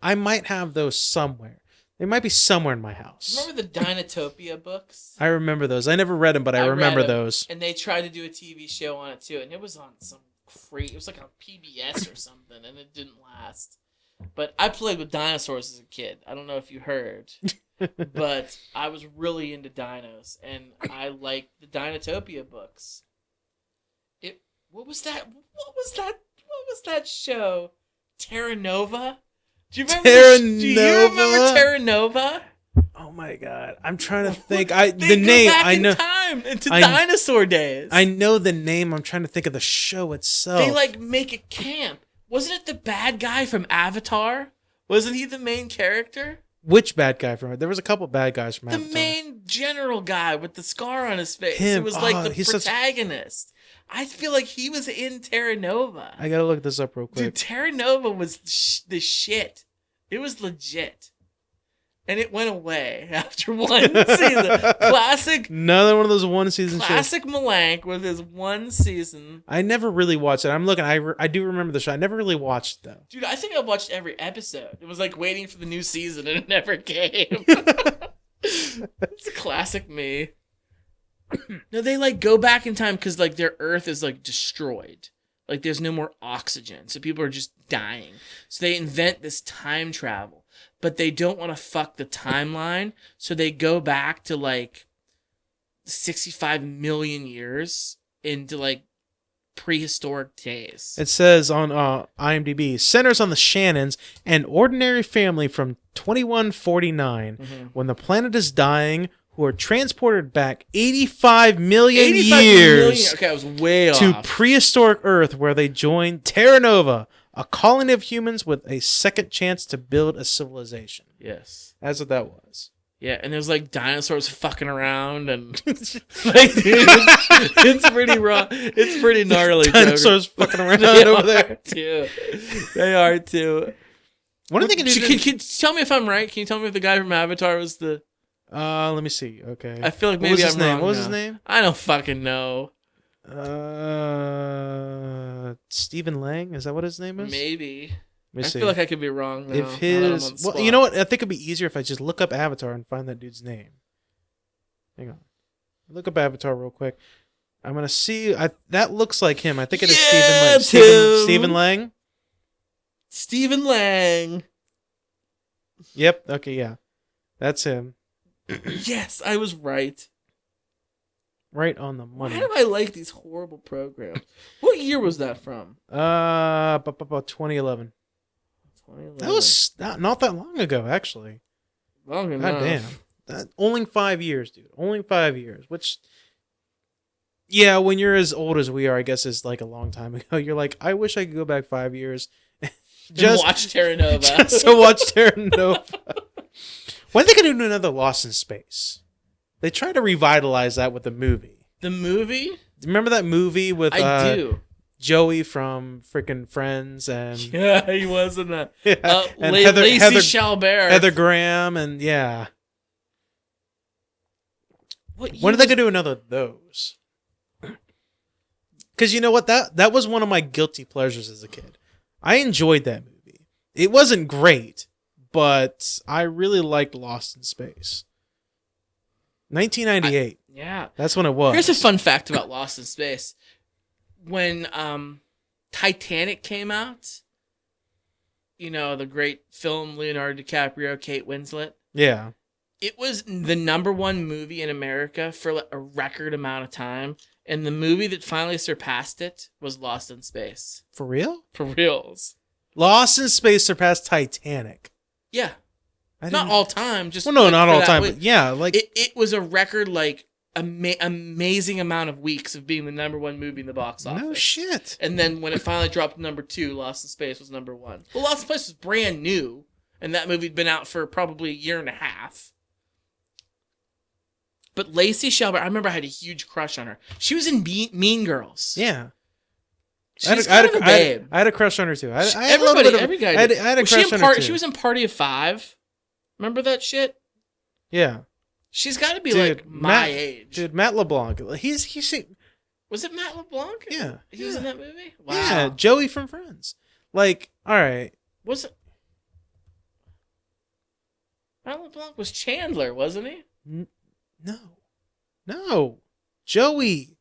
I might have those somewhere. They might be somewhere in my house. Remember the Dinotopia books? I remember those. I never read them, but I remember read 'em, those. And they tried to do a TV show on it too, and it was on some it was like on PBS or something, and it didn't last. But I played with dinosaurs as a kid. I don't know if you heard, but I was really into dinos, and I liked the Dinotopia books. What was that show? Terra Nova? Do you remember Terra Do you remember Nova? Terra Nova? Oh my god, I'm trying to think. They The go name back I know. in time into I- dinosaur days. I know the name. I'm trying to think of the show itself. They like make a camp. Wasn't it the bad guy from Avatar? Wasn't he the main character? Which bad guy from it? There was a couple bad guys from The Avatar. main general guy with the scar on his face. Him. It was like Oh, the he's such- protagonist. I feel like he was in Terra Nova. I gotta look this up real quick. Dude, Terra Nova was the shit. It was legit. And it went away after one season. Classic Another one of those one season shows. Classic Malank with his one season. I never really watched it. I'm looking. I do remember the show. I never really watched it though. Dude, I think I watched every episode. It was like waiting for the new season and it never came. It's a classic me. No, they like go back in time because like their Earth is like destroyed. Like there's no more oxygen. So people are just dying. So they invent this time travel. But they don't want to fuck the timeline. So they go back to like 65 million years into like prehistoric days. It says on IMDb, centers on the Shannons, an ordinary family from 2149, when the planet is dying, who are transported back 85 million 85 years million. Okay, I was way to off. prehistoric Earth, where they join Terra Nova, a colony of humans with a second chance to build a civilization. Yes. That's what that was. Yeah, and there's like dinosaurs fucking around and like dude, it's pretty raw. It's pretty gnarly. Dinosaurs fucking around They over are there. too. They are too. What are they gonna do? Can you tell me if I'm right? Can you tell me if the guy from Avatar was the? Let me see. Okay. I feel like What maybe was his I'm name? wrong What was now. his name? I don't fucking know. Stephen Lang. Is that what his name is? Maybe. Let me I see. feel like I could be wrong now. If now that I'm on his, the well, spot. you know what? I think it'd be easier if I just look up Avatar and find that dude's name. Hang on. Look up Avatar real quick. I'm gonna see. That looks like him. I think it is Yeah, Stephen Lang. it's him. Stephen Lang. Stephen Lang. Yep. Okay. Yeah. That's him. Yes, I was right. Right on the money. Why do I like these horrible programs? What year was that from? 2011. 2011. That was not that long ago, actually. long enough. God damn. Only 5 years, dude. Only 5 years. Which, yeah, when you're as old as we are, I guess is like a long time ago. You're like, I wish I could go back 5 years. Just watch Terra Nova. Just to watch Terra Nova. When are they going to do another Lost in Space? They try to revitalize that with the movie. The movie? Remember that movie with I do. Joey from freaking Friends and Yeah, he was in that. and Lacey Heather Chalbert. Heather Graham and yeah. What year When are they was- gonna do another of those? Because you know what, that was one of my guilty pleasures as a kid. I enjoyed that movie. It wasn't great, but I really liked Lost in Space. 1998. Yeah. That's when it was. Here's a fun fact about Lost in Space. When Titanic came out, you know, the great film, Leonardo DiCaprio, Kate Winslet, Yeah. it was the #1 movie in America for like a record amount of time. And the movie that finally surpassed it was Lost in Space. For real? For reals. Lost in Space surpassed Titanic. Yeah. I Not didn't- all time, just Well, no, like, not for all that time, week. but yeah, like It was a record like amazing amount of weeks of being the #1 movie in the box office. No shit. And then when it finally dropped to #2, Lost in Space was #1. Well, Lost in Space was brand new, and that movie'd been out for probably a year and a half. But Lacey Chabert, I remember I had a huge crush on her. She was in Mean Girls. Yeah. She's kind of a babe. I had a crush on her too. I had Every guy did. I had a crush on her too. She was in Party of Five. Remember that shit? Yeah. She's got to be like my age. Dude, Matt LeBlanc. He's Was it Matt LeBlanc? Yeah. He was in that movie? Wow. Yeah, Joey from Friends. Like, all right. Was it? Matt LeBlanc was Chandler, wasn't he? No. Joey,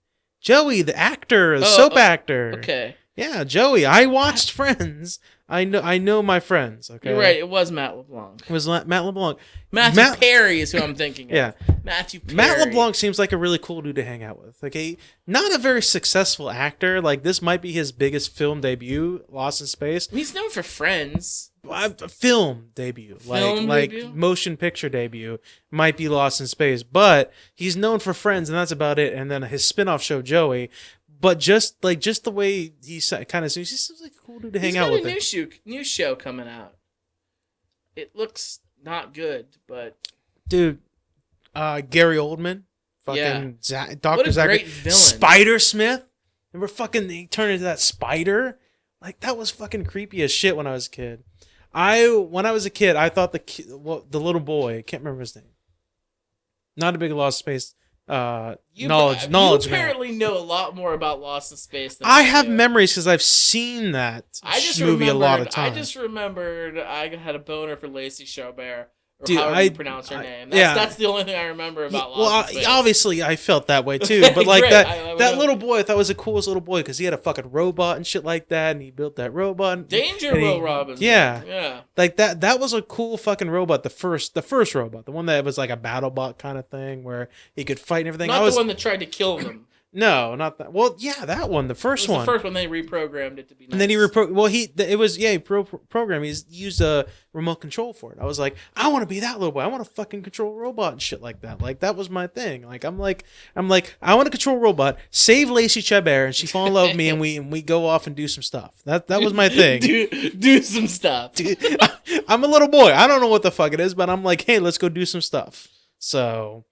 the actor, the soap actor. Okay. Yeah, Joey. I watched Friends. I know my friends. Okay. You're right. It was Matt LeBlanc. It was Matt LeBlanc. Matthew Perry is who I'm thinking of. Yeah. Matthew Perry. Matt LeBlanc seems like a really cool dude to hang out with. Okay, not a very successful actor. Like, this might be his biggest film debut, Lost in Space. He's known for Friends. Film debut, like debut? motion picture debut, might be Lost in Space, but he's known for Friends, and that's about it. And then his spin-off show, Joey. But just the way he kind of seems, he seems like a cool dude to hang out with. He's got a new show coming out. It looks not good, but dude, Gary Oldman, fucking Dr. Zachary, great villain. Spider Smith. Remember, fucking he turned into that spider. Like, that was fucking creepy as shit when I was a kid. When I was a kid, I thought the little boy, I can't remember his name. Not a big Lost Space. Knowledge. You apparently know a lot more about Lost in Space than I have memories because I've seen that movie a lot of times. I just remembered I had a boner for Lacey Chabert, or dude, however you pronounce her name. That's the only thing I remember about Lost in Space. Obviously I felt that way too, but like that little boy, I thought was the coolest little boy because he had a fucking robot and shit like that, and he built that robot. Danger Will Robinson. Yeah. Like that was a cool fucking robot. The first robot, the one that was like a battle bot kind of thing where he could fight and everything. Not the one that tried to kill them. No, not that. Well, yeah, that one, the first one. The first one they reprogrammed it to be nice. And then he programmed. He used a remote control for it. I was like, I want to be that little boy. I want to fucking control a robot and shit like that. Like, that was my thing. Like, I'm like, I want to control a robot, save Lacey Chabert, and she fall in love with me, and we go off and do some stuff. That was my thing. do some stuff. Dude, I'm a little boy. I don't know what the fuck it is, but I'm like, hey, let's go do some stuff. So.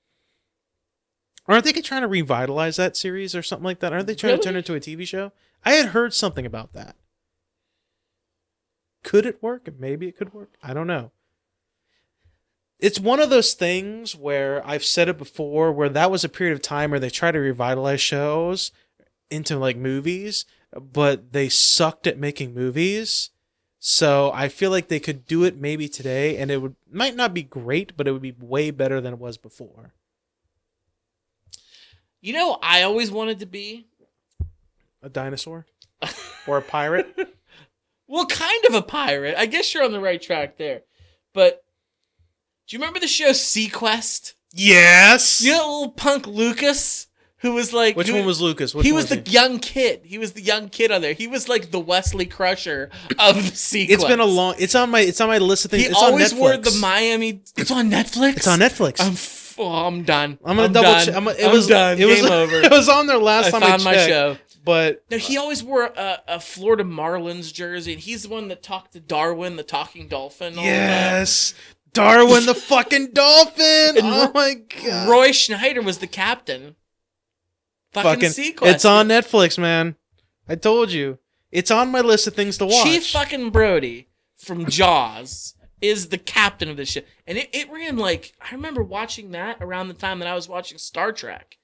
Aren't they trying to revitalize that series or something like that? Aren't they trying to turn it into a TV show? I had heard something about that. Could it work? Maybe it could work. I don't know. It's one of those things where I've said it before, where that was a period of time where they tried to revitalize shows into like movies, but they sucked at making movies. So I feel like they could do it maybe today, and might not be great, but it would be way better than it was before. You know, I always wanted to be a dinosaur or a pirate. Well, kind of a pirate. I guess you're on the right track there. But do you remember the show Sequest? Yes. You know that little punk Lucas who was like... Which one was Lucas? He was the young kid. He was the young kid on there. He was like the Wesley Crusher of Sequest. It's been a long... It's on my list of things. It's on Netflix. He always wore the Miami... It's on Netflix? It's on Netflix. I'm done. I'm gonna double check. I'm done. Game over. It was on there last time I found my show. But no, he always wore a Florida Marlins jersey, and he's the one that talked to Darwin, the talking dolphin. Yes, Darwin, the fucking dolphin. Oh my god. Roy Schneider was the captain. Fucking Sequest. It's on Netflix, man. I told you. It's on my list of things to watch. Chief fucking Brody from Jaws is the captain of this shit. And it ran like, I remember watching that around the time that I was watching Star Trek.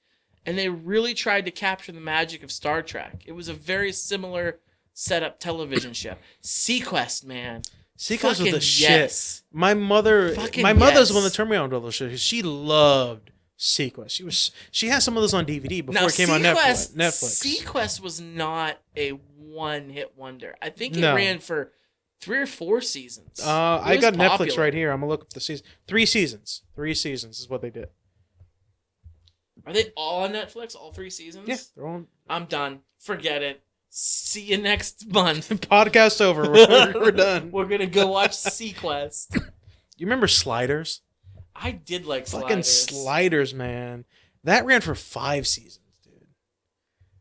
And they really tried to capture the magic of Star Trek. It was a very similar setup television show. Sequest, man. Sequest was the shit. My mother's the one that turned me on to those shows. She loved Sequest. She had some of those on DVD before it came on Netflix. Sequest was not a one-hit wonder. I think it ran for 3 or 4 seasons. I got Netflix right here. I'm gonna look up the season. 3 seasons. 3 seasons is what they did. Are they all on Netflix? All 3 seasons? Yeah, they're on. I'm done. Forget it. See you next month. Podcast over. We're done. We're gonna go watch Sequest. You remember Sliders? I did like Fucking Sliders, man. That ran for 5 seasons, dude.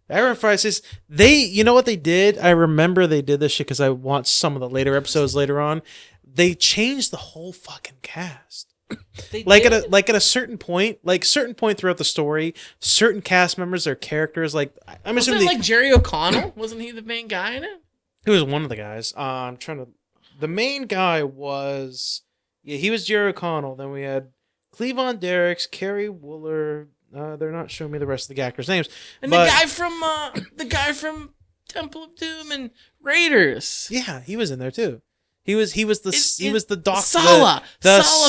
That ran for 5 seasons. You know what they did? I remember they did this shit because I watched some of the later episodes later on. They changed the whole fucking cast. At a certain point, throughout the story, certain cast members or characters, like I'm assuming like Jerry O'Connell, wasn't he the main guy in it? He was one of the guys. I'm trying to. The main guy was, he was Jerry O'Connell. Then we had Cleavon Derricks, Kerry Wooler. They're not showing me the rest of the actors' names. And the guy from Temple of Doom and Raiders. Yeah, he was in there too. He was the doctor. Sala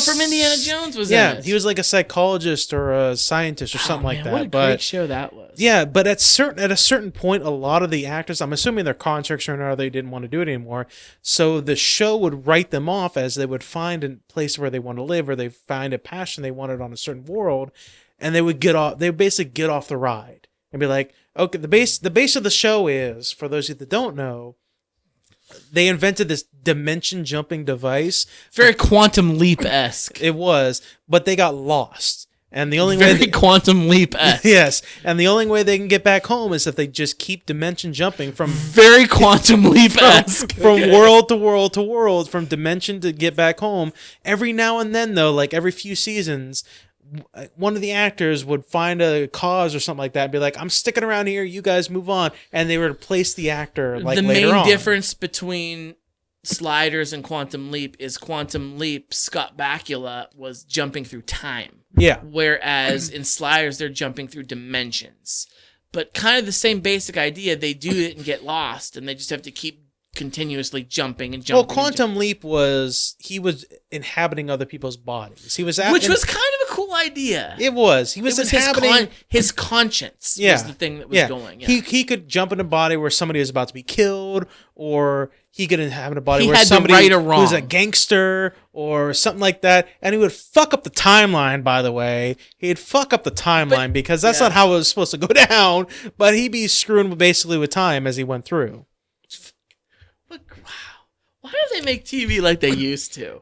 from Indiana Jones was in it. Yeah, he was like a psychologist or a scientist or something like that. What a great show that was. Yeah, but at a certain point, a lot of the actors, I'm assuming their contracts ran out, they didn't want to do it anymore. So the show would write them off as they would find a place where they want to live, or they find a passion they wanted on a certain world, and they would basically get off the ride and be like, okay, the base of the show is, for those of you that don't know, they invented this dimension jumping device. Very Quantum Leap-esque. It was, but they got lost. And the only Quantum Leap-esque. Yes, and the only way they can get back home is if they just keep dimension jumping from very Quantum Leap-esque from world to world to world, from dimension to get back home. Every now and then, though, like every few seasons, one of the actors would find a cause or something like that and be like, I'm sticking around here, you guys move on, and they would replace the actor later on. The main difference between Sliders and Quantum Leap is Quantum Leap, Scott Bakula was jumping through time. Yeah. Whereas in Sliders, they're jumping through dimensions. But kind of the same basic idea. They do it and get lost, and they just have to keep continuously jumping and jumping. Well, Quantum Leap he was inhabiting other people's bodies. Which was kind of a cool idea. It was. He was inhabiting his conscience. Was the thing that was going. Yeah. He could jump in a body where somebody was about to be killed, or he could inhabit a body where somebody who's a gangster or something like that, and he would fuck up the timeline. By the way, he'd fuck up the timeline because that's not how it was supposed to go down. But he'd be screwing basically with time as he went through. Wow. Why don't they make TV like they used to?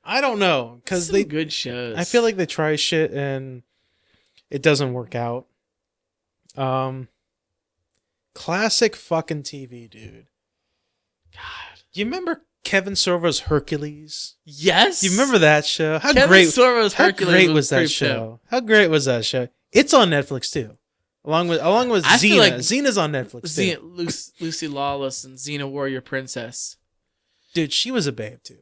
I don't know, because they good shows. I feel like they try shit and it doesn't work out. Classic fucking TV, dude. God, you remember Kevin Sorbo's Hercules? Yes. You remember that show? How great was that show? How great was that show? It's on Netflix too. Along with Xena. Like Xena's on Netflix too. Lucy Lawless and Xena Warrior Princess. Dude, she was a babe too.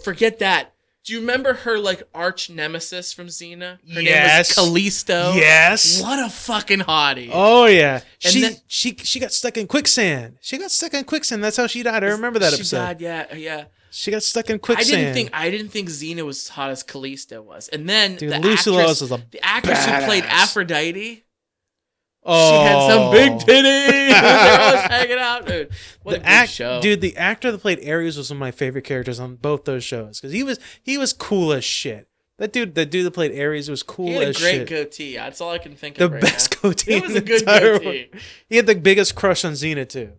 Forget that. Do you remember her like arch nemesis from Xena? Her name was Yes. Callisto. Yes. What a fucking hottie. Oh yeah. And she got stuck in quicksand. That's how she died. I remember that episode. She died, yeah. She got stuck in quicksand. I didn't think Xena was as hot as Callisto was. And then Lucy Lawless was the actress who played Aphrodite. Oh, she had some big titties. They were always hanging out, dude. What a good show, dude. The actor that played Ares was one of my favorite characters on both those shows because he was cool as shit. That dude that played Ares was cool as shit. He had a great goatee. That's all I can think of. The best goatee. It was a good goatee. He had the biggest crush on Xena too.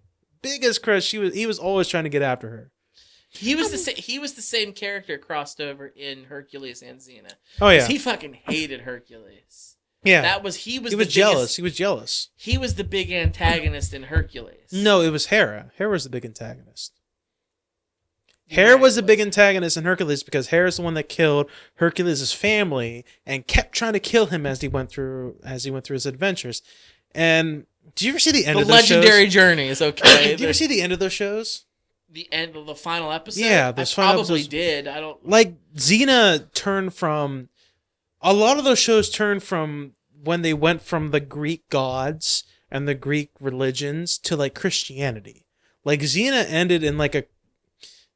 Biggest crush. He was always trying to get after her. He was the same character crossed over in Hercules and Xena. Oh yeah. He fucking hated Hercules. Yeah. He was jealous. He was jealous. He was the big antagonist in Hercules. No, it was Hera. Hera was the big antagonist. Hera was the big antagonist in Hercules because Hera's the one that killed Hercules' family and kept trying to kill him as he went through his adventures. And do you ever see the end of those shows? The legendary journeys, okay. Did you ever see the end of those shows? The end of the final episode? Yeah, I probably did. I don't like Xena turned from a lot of those shows turned from when they went from the Greek gods and the Greek religions to like Christianity. Like Xena ended in like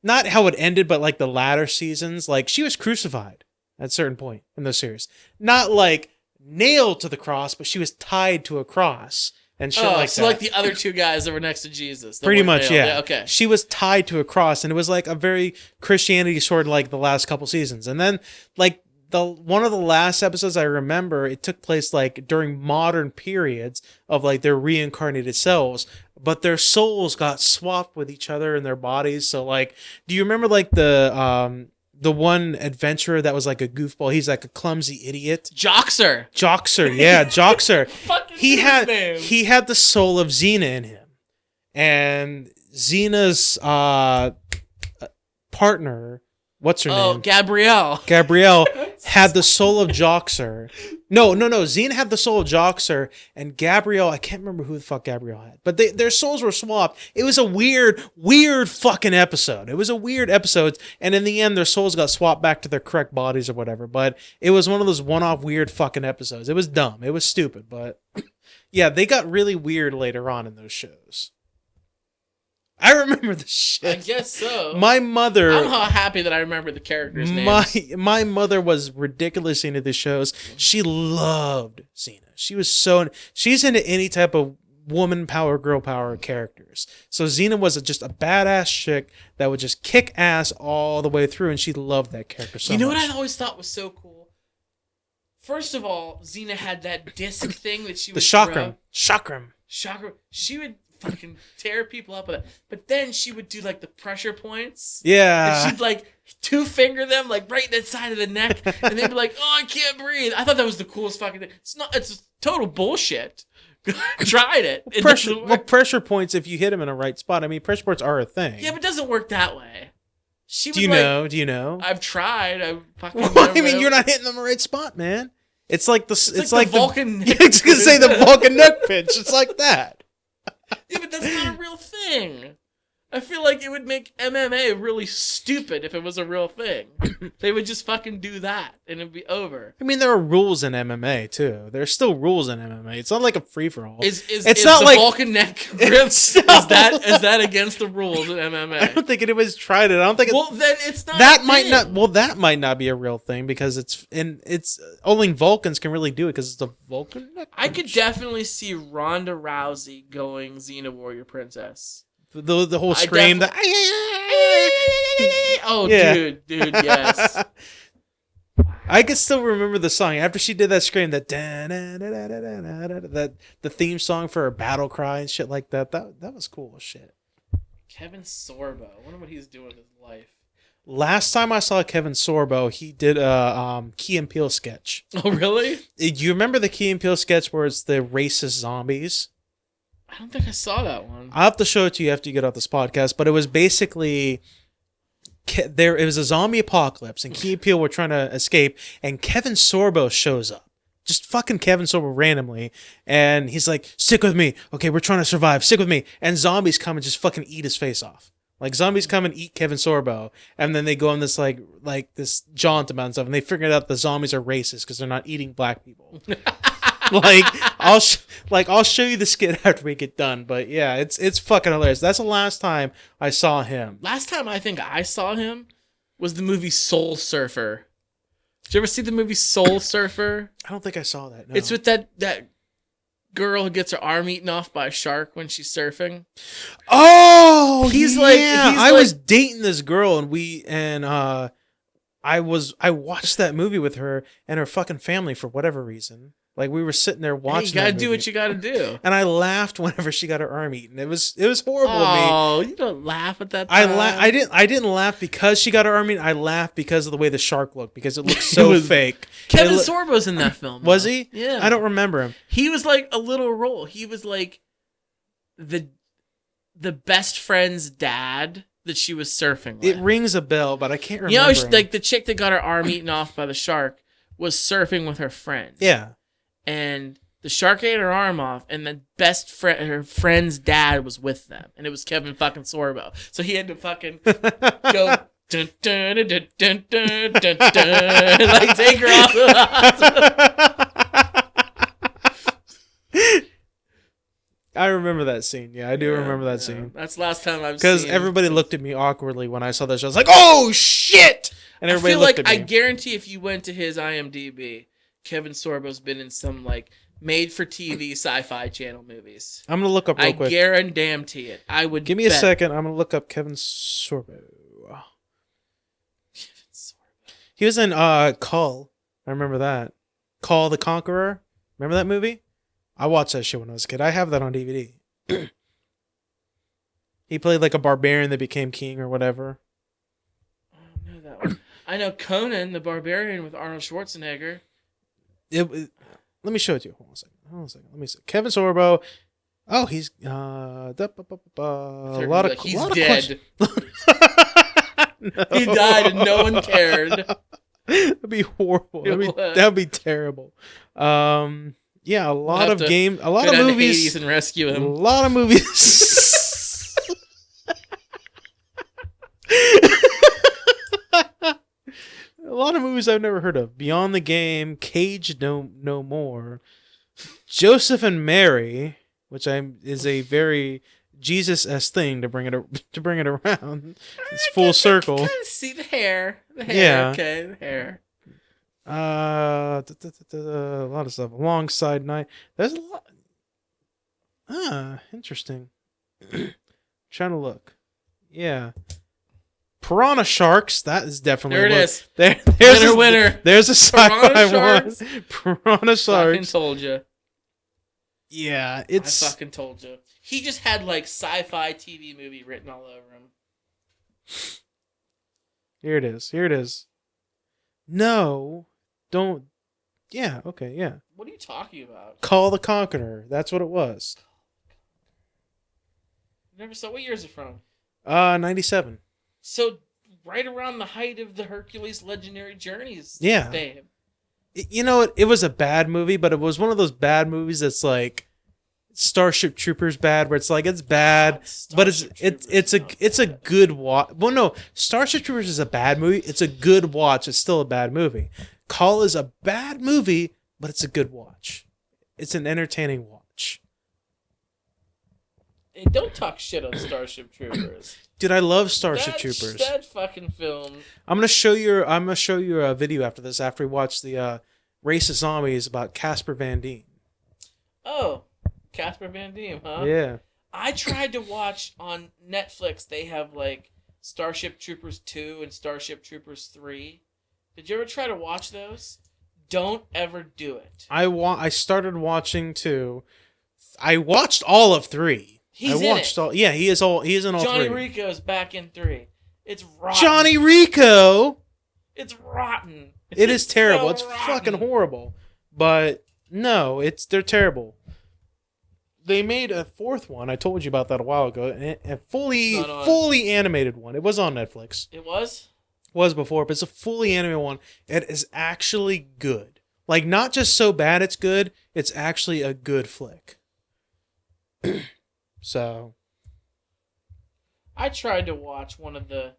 not how it ended, but like the latter seasons, like she was crucified at a certain point in the series. Not like nailed to the cross, but she was tied to a cross. And shit like that. Like the other two guys that were next to Jesus. Pretty much, yeah. Okay. She was tied to a cross, and it was like a very Christianity sort of like the last couple seasons. And then, like, one of the last episodes I remember, it took place like during modern periods of like their reincarnated selves, but their souls got swapped with each other in their bodies. So like, do you remember like the the one adventurer that was like a goofball. He's like a clumsy idiot. Joxer. Joxer, yeah, Joxer. Fucking he had name. he had the soul of Xena in him, and Xena's partner, what's her name? Gabrielle. Gabrielle had the soul of Joxer. No. Xena had the soul of Joxer, and Gabrielle, I can't remember who the fuck Gabrielle had, but their souls were swapped. It was a weird fucking episode. It was a weird episode, and in the end, their souls got swapped back to their correct bodies or whatever. But it was one of those one-off weird fucking episodes. It was dumb. It was stupid, but yeah, they got really weird later on in those shows. I remember the shit. I guess so. My mother. I'm happy that I remember the characters' names. My mother was ridiculously into the shows. She loved Xena. She's into any type of woman power, girl power characters. So Xena was just a badass chick that would just kick ass all the way through, and she loved that character so much. You know what I always thought was so cool? First of all, Xena had that disc thing that she would chakram. Chakram. She would fucking tear people up with it. But then she would do like the pressure points. Yeah. And she'd like two finger them like right in the side of the neck. And they'd be like, oh, I can't breathe. I thought that was the coolest fucking thing. It's total bullshit. Tried it. Pressure points if you hit them in a right spot. I mean, pressure points are a thing. Yeah, but it doesn't work that way. Do you know? I've tried. I fucking I mean, you're not hitting them in the right spot, man. It's like it's like the Vulcan neck. I was gonna say the Vulcan neck pinch. It's like that. Yeah, but that's not a real thing. I feel like it would make MMA really stupid if it was a real thing. They would just fucking do that and it'd be over. I mean, there are rules in MMA too. There's still rules in MMA. It's not like a free for all. It's not the like Vulcan neck grip. Is that against the rules in MMA? I don't think anybody's tried it. I don't think. Well, then it's not. That might not. Well, that might not be a real thing because it's only Vulcans can really do it because it's a Vulcan neck. I could definitely see Ronda Rousey going Xena Warrior Princess. The whole scream. Oh, yeah. dude, yes. I can still remember the song after she did that scream. That the theme song for her battle cry and shit like that. That was cool as shit. Kevin Sorbo. I wonder what he's doing with his life. Last time I saw Kevin Sorbo, he did a Key and Peele sketch. Oh, really? Do you remember the Key and Peele sketch where it's the racist zombies? I don't think I saw that one. I'll have to show it to you after you get off this podcast. But it was basically it was a zombie apocalypse, and Key and Peele were trying to escape, and Kevin Sorbo shows up. Just fucking Kevin Sorbo randomly, and he's like, "Stick with me, okay? We're trying to survive. Stick with me." And zombies come and just fucking eat his face off. Like zombies come and eat Kevin Sorbo, and then they go on this like this jaunt about stuff, and they figured out the zombies are racist because they're not eating black people. I'll show you the skit after we get done, but yeah, it's fucking hilarious. That's the last time I saw him. Last time I think I saw him was the movie Soul Surfer. Did you ever see the movie Soul Surfer? I don't think I saw that. No. It's with that girl who gets her arm eaten off by a shark when she's surfing. Oh, yeah. I was dating this girl, and I watched that movie with her and her fucking family for whatever reason. Like we were sitting there watching. You gotta do what you gotta do. And I laughed whenever she got her arm eaten. It was horrible to me. Oh, you don't laugh at that time. I didn't laugh because she got her arm eaten. I laughed because of the way the shark looked, because it looked so fake. Kevin Sorbo's in that film. Was he? Yeah. I don't remember him. He was like a little role. He was like the best friend's dad that she was surfing with. It rings a bell, but I can't remember. You know, like the chick that got her arm eaten off by the shark was surfing with her friend. Yeah. And the shark ate her arm off, and the best friend, her friend's dad, was with them, and it was Kevin fucking Sorbo. So he had to fucking go dun, dun, dun, dun, dun, dun, dun, dun, like take her off the hospital. I remember that scene. Yeah, I do remember that scene. That's the last time I've seen. Because everybody looked at me awkwardly when I saw that show. I was like, "Oh shit!" And everybody looked at me. I guarantee if you went to his IMDb, Kevin Sorbo's been in some like made-for-TV sci-fi channel movies. I'm gonna look up real quick. I guarantee it. I would. Give me a second. I'm gonna look up Kevin Sorbo. Kevin Sorbo. He was in Cull. I remember that. Cull the Conqueror. Remember that movie? I watched that shit when I was a kid. I have that on DVD. He played like a barbarian that became king or whatever. I don't know that one. I know Conan the Barbarian with Arnold Schwarzenegger. Let me show it to you. Hold on a second. Let me see. Kevin Sorbo. Oh, he's a lot of He's lot dead. Of no. He died and no one cared. That'd be horrible. That'd be terrible. Yeah, a lot of movies. Hades and rescue him. A lot of movies. A lot of movies I've never heard of. Beyond the Game, Cage No More, Joseph and Mary, which is a very Jesus-esque thing to bring it around. It's full circle. I can see the hair. Yeah. Okay, the hair. A lot of stuff. Alongside Night. There's a lot. Interesting. Trying to look. Yeah. Piranha Sharks. That is definitely there. It is. There's winner. There's a sci-fi one. Sharks. Piranha Sharks. Fucking told you. Yeah, I fucking told you. He just had like sci-fi TV movie written all over him. Here it is. No, don't. Yeah, okay, yeah. What are you talking about? Call the Conqueror. That's what it was. Never saw. What year is it from? 97. So right around the height of the Hercules Legendary Journeys. Yeah. Fame. You know, it was a bad movie, but it was one of those bad movies that's like Starship Troopers bad, where it's like it's bad, but it's a good watch. Well, no, Starship Troopers is a bad movie. It's a good watch. It's still a bad movie. Call is a bad movie, but it's a good watch. It's an entertaining watch. Hey, don't talk shit on Starship Troopers. Dude, I love Starship Troopers. That fucking film. I'm gonna show you a video after this. After we watch the Race of Zombies about Casper Van Dien. Oh, Casper Van Dien, huh? Yeah. I tried to watch on Netflix. They have like Starship Troopers 2 and Starship Troopers 3. Did you ever try to watch those? Don't ever do it. I started watching 2. I watched all of 3. He is in all 3. Johnny Rico's back in 3. It's rotten. Johnny Rico. It's rotten. It is terrible. So it's rotten. fucking horrible. But no, they're terrible. They made a 4th one. I told you about that a while ago. A fully animated one. It was on Netflix. It was? It was before, but it's a fully animated one. It is actually good. Like, not just so bad it's good. It's actually a good flick. So, I tried to watch one of the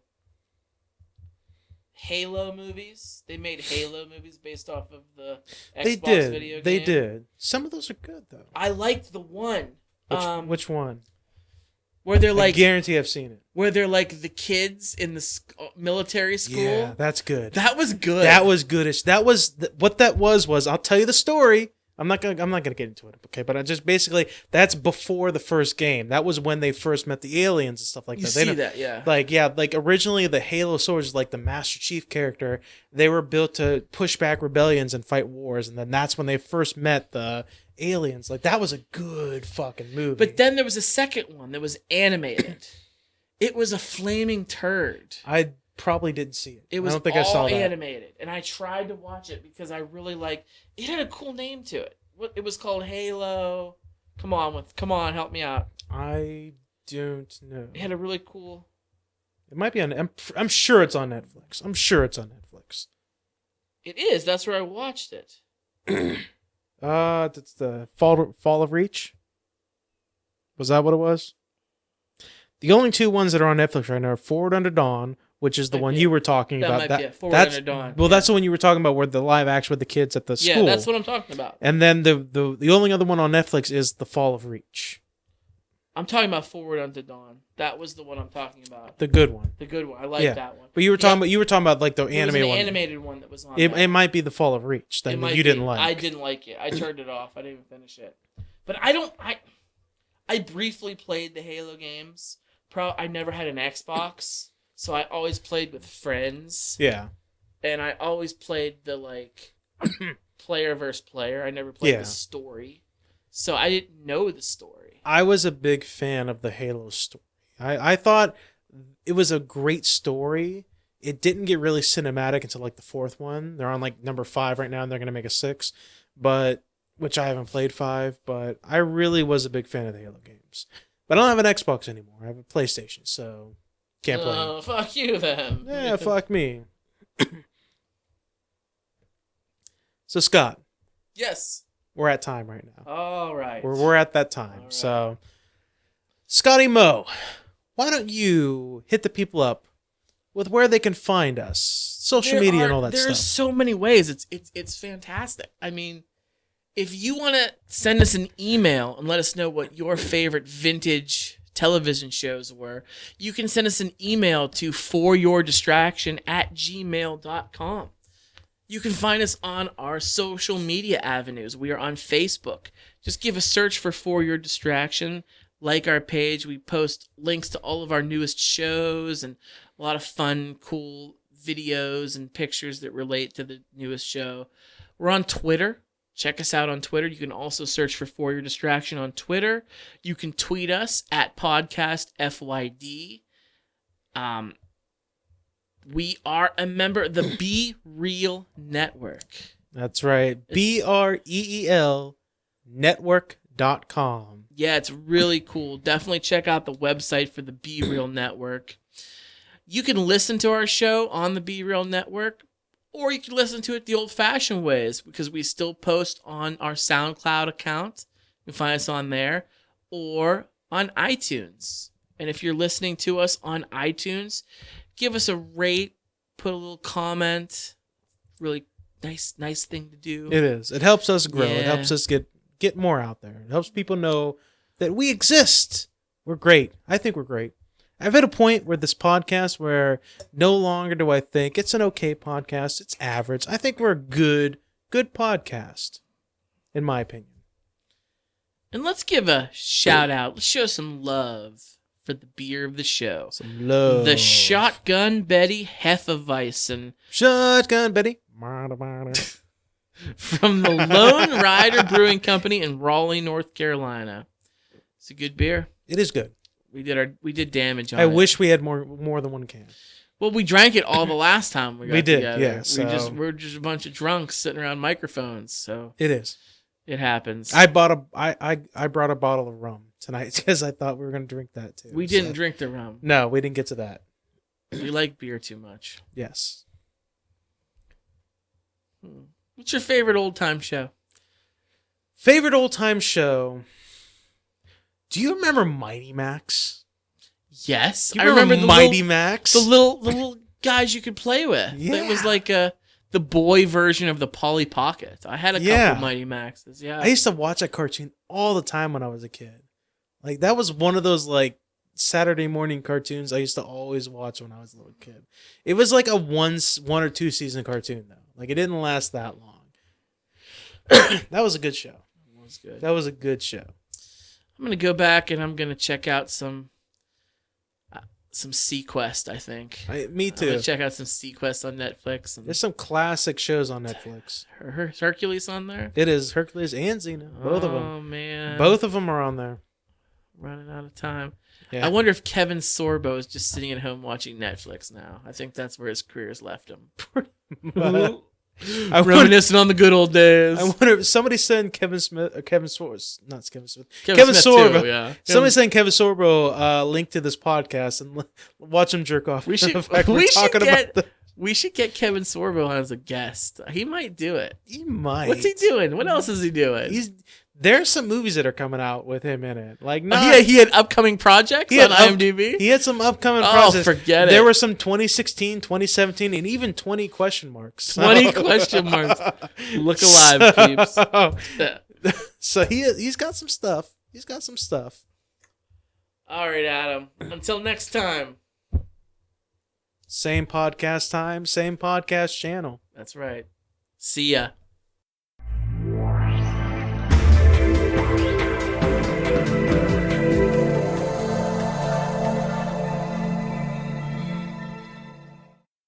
Halo movies. They made Halo movies based off of the Xbox video game. They did. Some of those are good, though. I liked the one. Which one? Where they're like... I guarantee I've seen it. Where they're like the kids in the military school. Yeah, that's good. That was good. That was goodish. That was... what that was... I'll tell you the story. I'm not gonna get into it, okay? But I just basically, that's before the first game. That was when they first met the aliens and stuff like that. You see that, yeah. Like originally the Halo soldiers, like the Master Chief character, they were built to push back rebellions and fight wars, and then that's when they first met the aliens. Like, that was a good fucking movie. But then there was a second one that was animated. It was a flaming turd. I probably didn't see it. It was I don't think I saw that. animated, and I tried to watch it because I really liked. It had a cool name to it. It was called Halo. Come on, help me out. I don't know. It had a really cool. It might be on. I'm sure it's on Netflix. It is. That's where I watched it. That's the Fall of Reach. Was that what it was? The only 2 ones that are on Netflix right now are Forward Unto Dawn, which is the one you were talking about. Forward Unto Dawn. Well, that's the one you were talking about, where the live action with the kids at the school. Yeah, that's what I'm talking about. And then the only other one on Netflix is The Fall of Reach. I'm talking about Forward Unto Dawn. That was the one I'm talking about. The good one. The good one. I like that one. But you were talking about like the animated one. Animated one that was on. It might be The Fall of Reach. Then you didn't like. I didn't like it. I turned it off. I didn't even finish it. But I briefly played the Halo games. I never had an Xbox, so I always played with friends. Yeah. And I always played the like player versus player. I never played the story. So I didn't know the story. I was a big fan of the Halo story. I thought it was a great story. it didn't get really cinematic until like the fourth one. They're on like number 5 right now, and they're gonna make a 6, but which I haven't played 5. But I really was a big fan of the Halo games. But I don't have an Xbox anymore. I have a PlayStation, so can't play. Oh, fuck you then. Yeah, fuck me. So Scott, Yes. we're at time right now. All right. We're at that time. All right. So, Scotty Moe, why don't you hit the people up with where they can find us, social media, and all that There's stuff? so many ways. It's fantastic. I mean, if you want to send us an email and let us know what your favorite vintage television shows were, you can send us an email to foryourdistraction@gmail.com. You can find us on our social media avenues. We are on Facebook. Just give a search for Your Distraction. Like our page. We post links to all of our newest shows and a lot of fun, cool videos and pictures that relate to the newest show. We're on Twitter. Check us out on Twitter. You can also search for Your Distraction on Twitter. You can tweet us at podcastfyd. We are a member of the Be Real Network. That's right. BREEL network.com. Yeah, it's really cool. Definitely check out the website for the Be Real Network. You can listen to our show on the Be Real Network, or you can listen to it the old-fashioned ways, because we still post on our SoundCloud account. You can find us on there, or on iTunes. And if you're listening to us on iTunes, give us a rate, put a little comment. Really nice thing to do. It is. It helps us grow. It Yeah. helps us get more out there. It helps people know that we exist. We're great. I think we're great. I've hit a point where this podcast where no longer do I think it's an okay podcast. It's average. I think we're a good podcast, in my opinion. And let's give a shout out. Let's show some love for the beer of the show. Some love. The Shotgun Betty Hefeweizen Shotgun Betty. from the Lone Rider Brewing Company in Raleigh, North Carolina. It's a good beer. It is good. We did damage on I it. wish we had more than one can. Well, we drank it all the last time we got did, together. yeah, so- We're just a bunch of drunks sitting around microphones, so It is. it happens. I brought a bottle of rum tonight because I thought we were going to drink that too. we so- didn't drink the rum. No, we didn't get to that. We like beer too much. Yes. What's your favorite old time show? Favorite old time show. Do you remember Mighty Max? Yes, Do you remember Mighty Max? the little guys you could play with. Yeah. It was like the boy version of the Polly Pocket. I had a Yeah. couple Mighty Maxes. Yeah, I used to watch that cartoon all the time when I was a kid. Like that was one of those like Saturday morning cartoons I used to always watch when I was a little kid. It was like a one or two season cartoon though. Like it didn't last that long. That was a good show. It was good. That was a good show. I'm gonna go back and I'm gonna check out some Sequest. I think. Me I'm too. gonna check out some Sequest on Netflix. And There's some classic shows on Netflix. Hercules on there. It is Hercules and Xena. Both of them. Oh man, Both of them are on there. running out of time. Yeah. I wonder if Kevin Sorbo is just sitting at home watching Netflix now. I think that's where his career's left him. I wonder, Reminiscing on the good old days. I wonder if somebody send Kevin Smith, or Kevin Sorbo, not Kevin Smith, Kevin Smith Sorbo. too, yeah. Somebody send Kevin Sorbo link to this podcast and watch him jerk off. We should. The fact we're talking about We should get Kevin Sorbo on as a guest. He might do it. He might. What's he doing? What else is he doing? There's some movies that are coming out with him in it. Like, he had upcoming projects on IMDb. He had some upcoming Oh, projects. forget it. There were some 2016, 2017, and even 20 question marks. 20 question marks. Look alive, peeps. So he's got some stuff. He's got some stuff. All right, Adam. Until next time. Same podcast time, same podcast channel. That's right. See ya.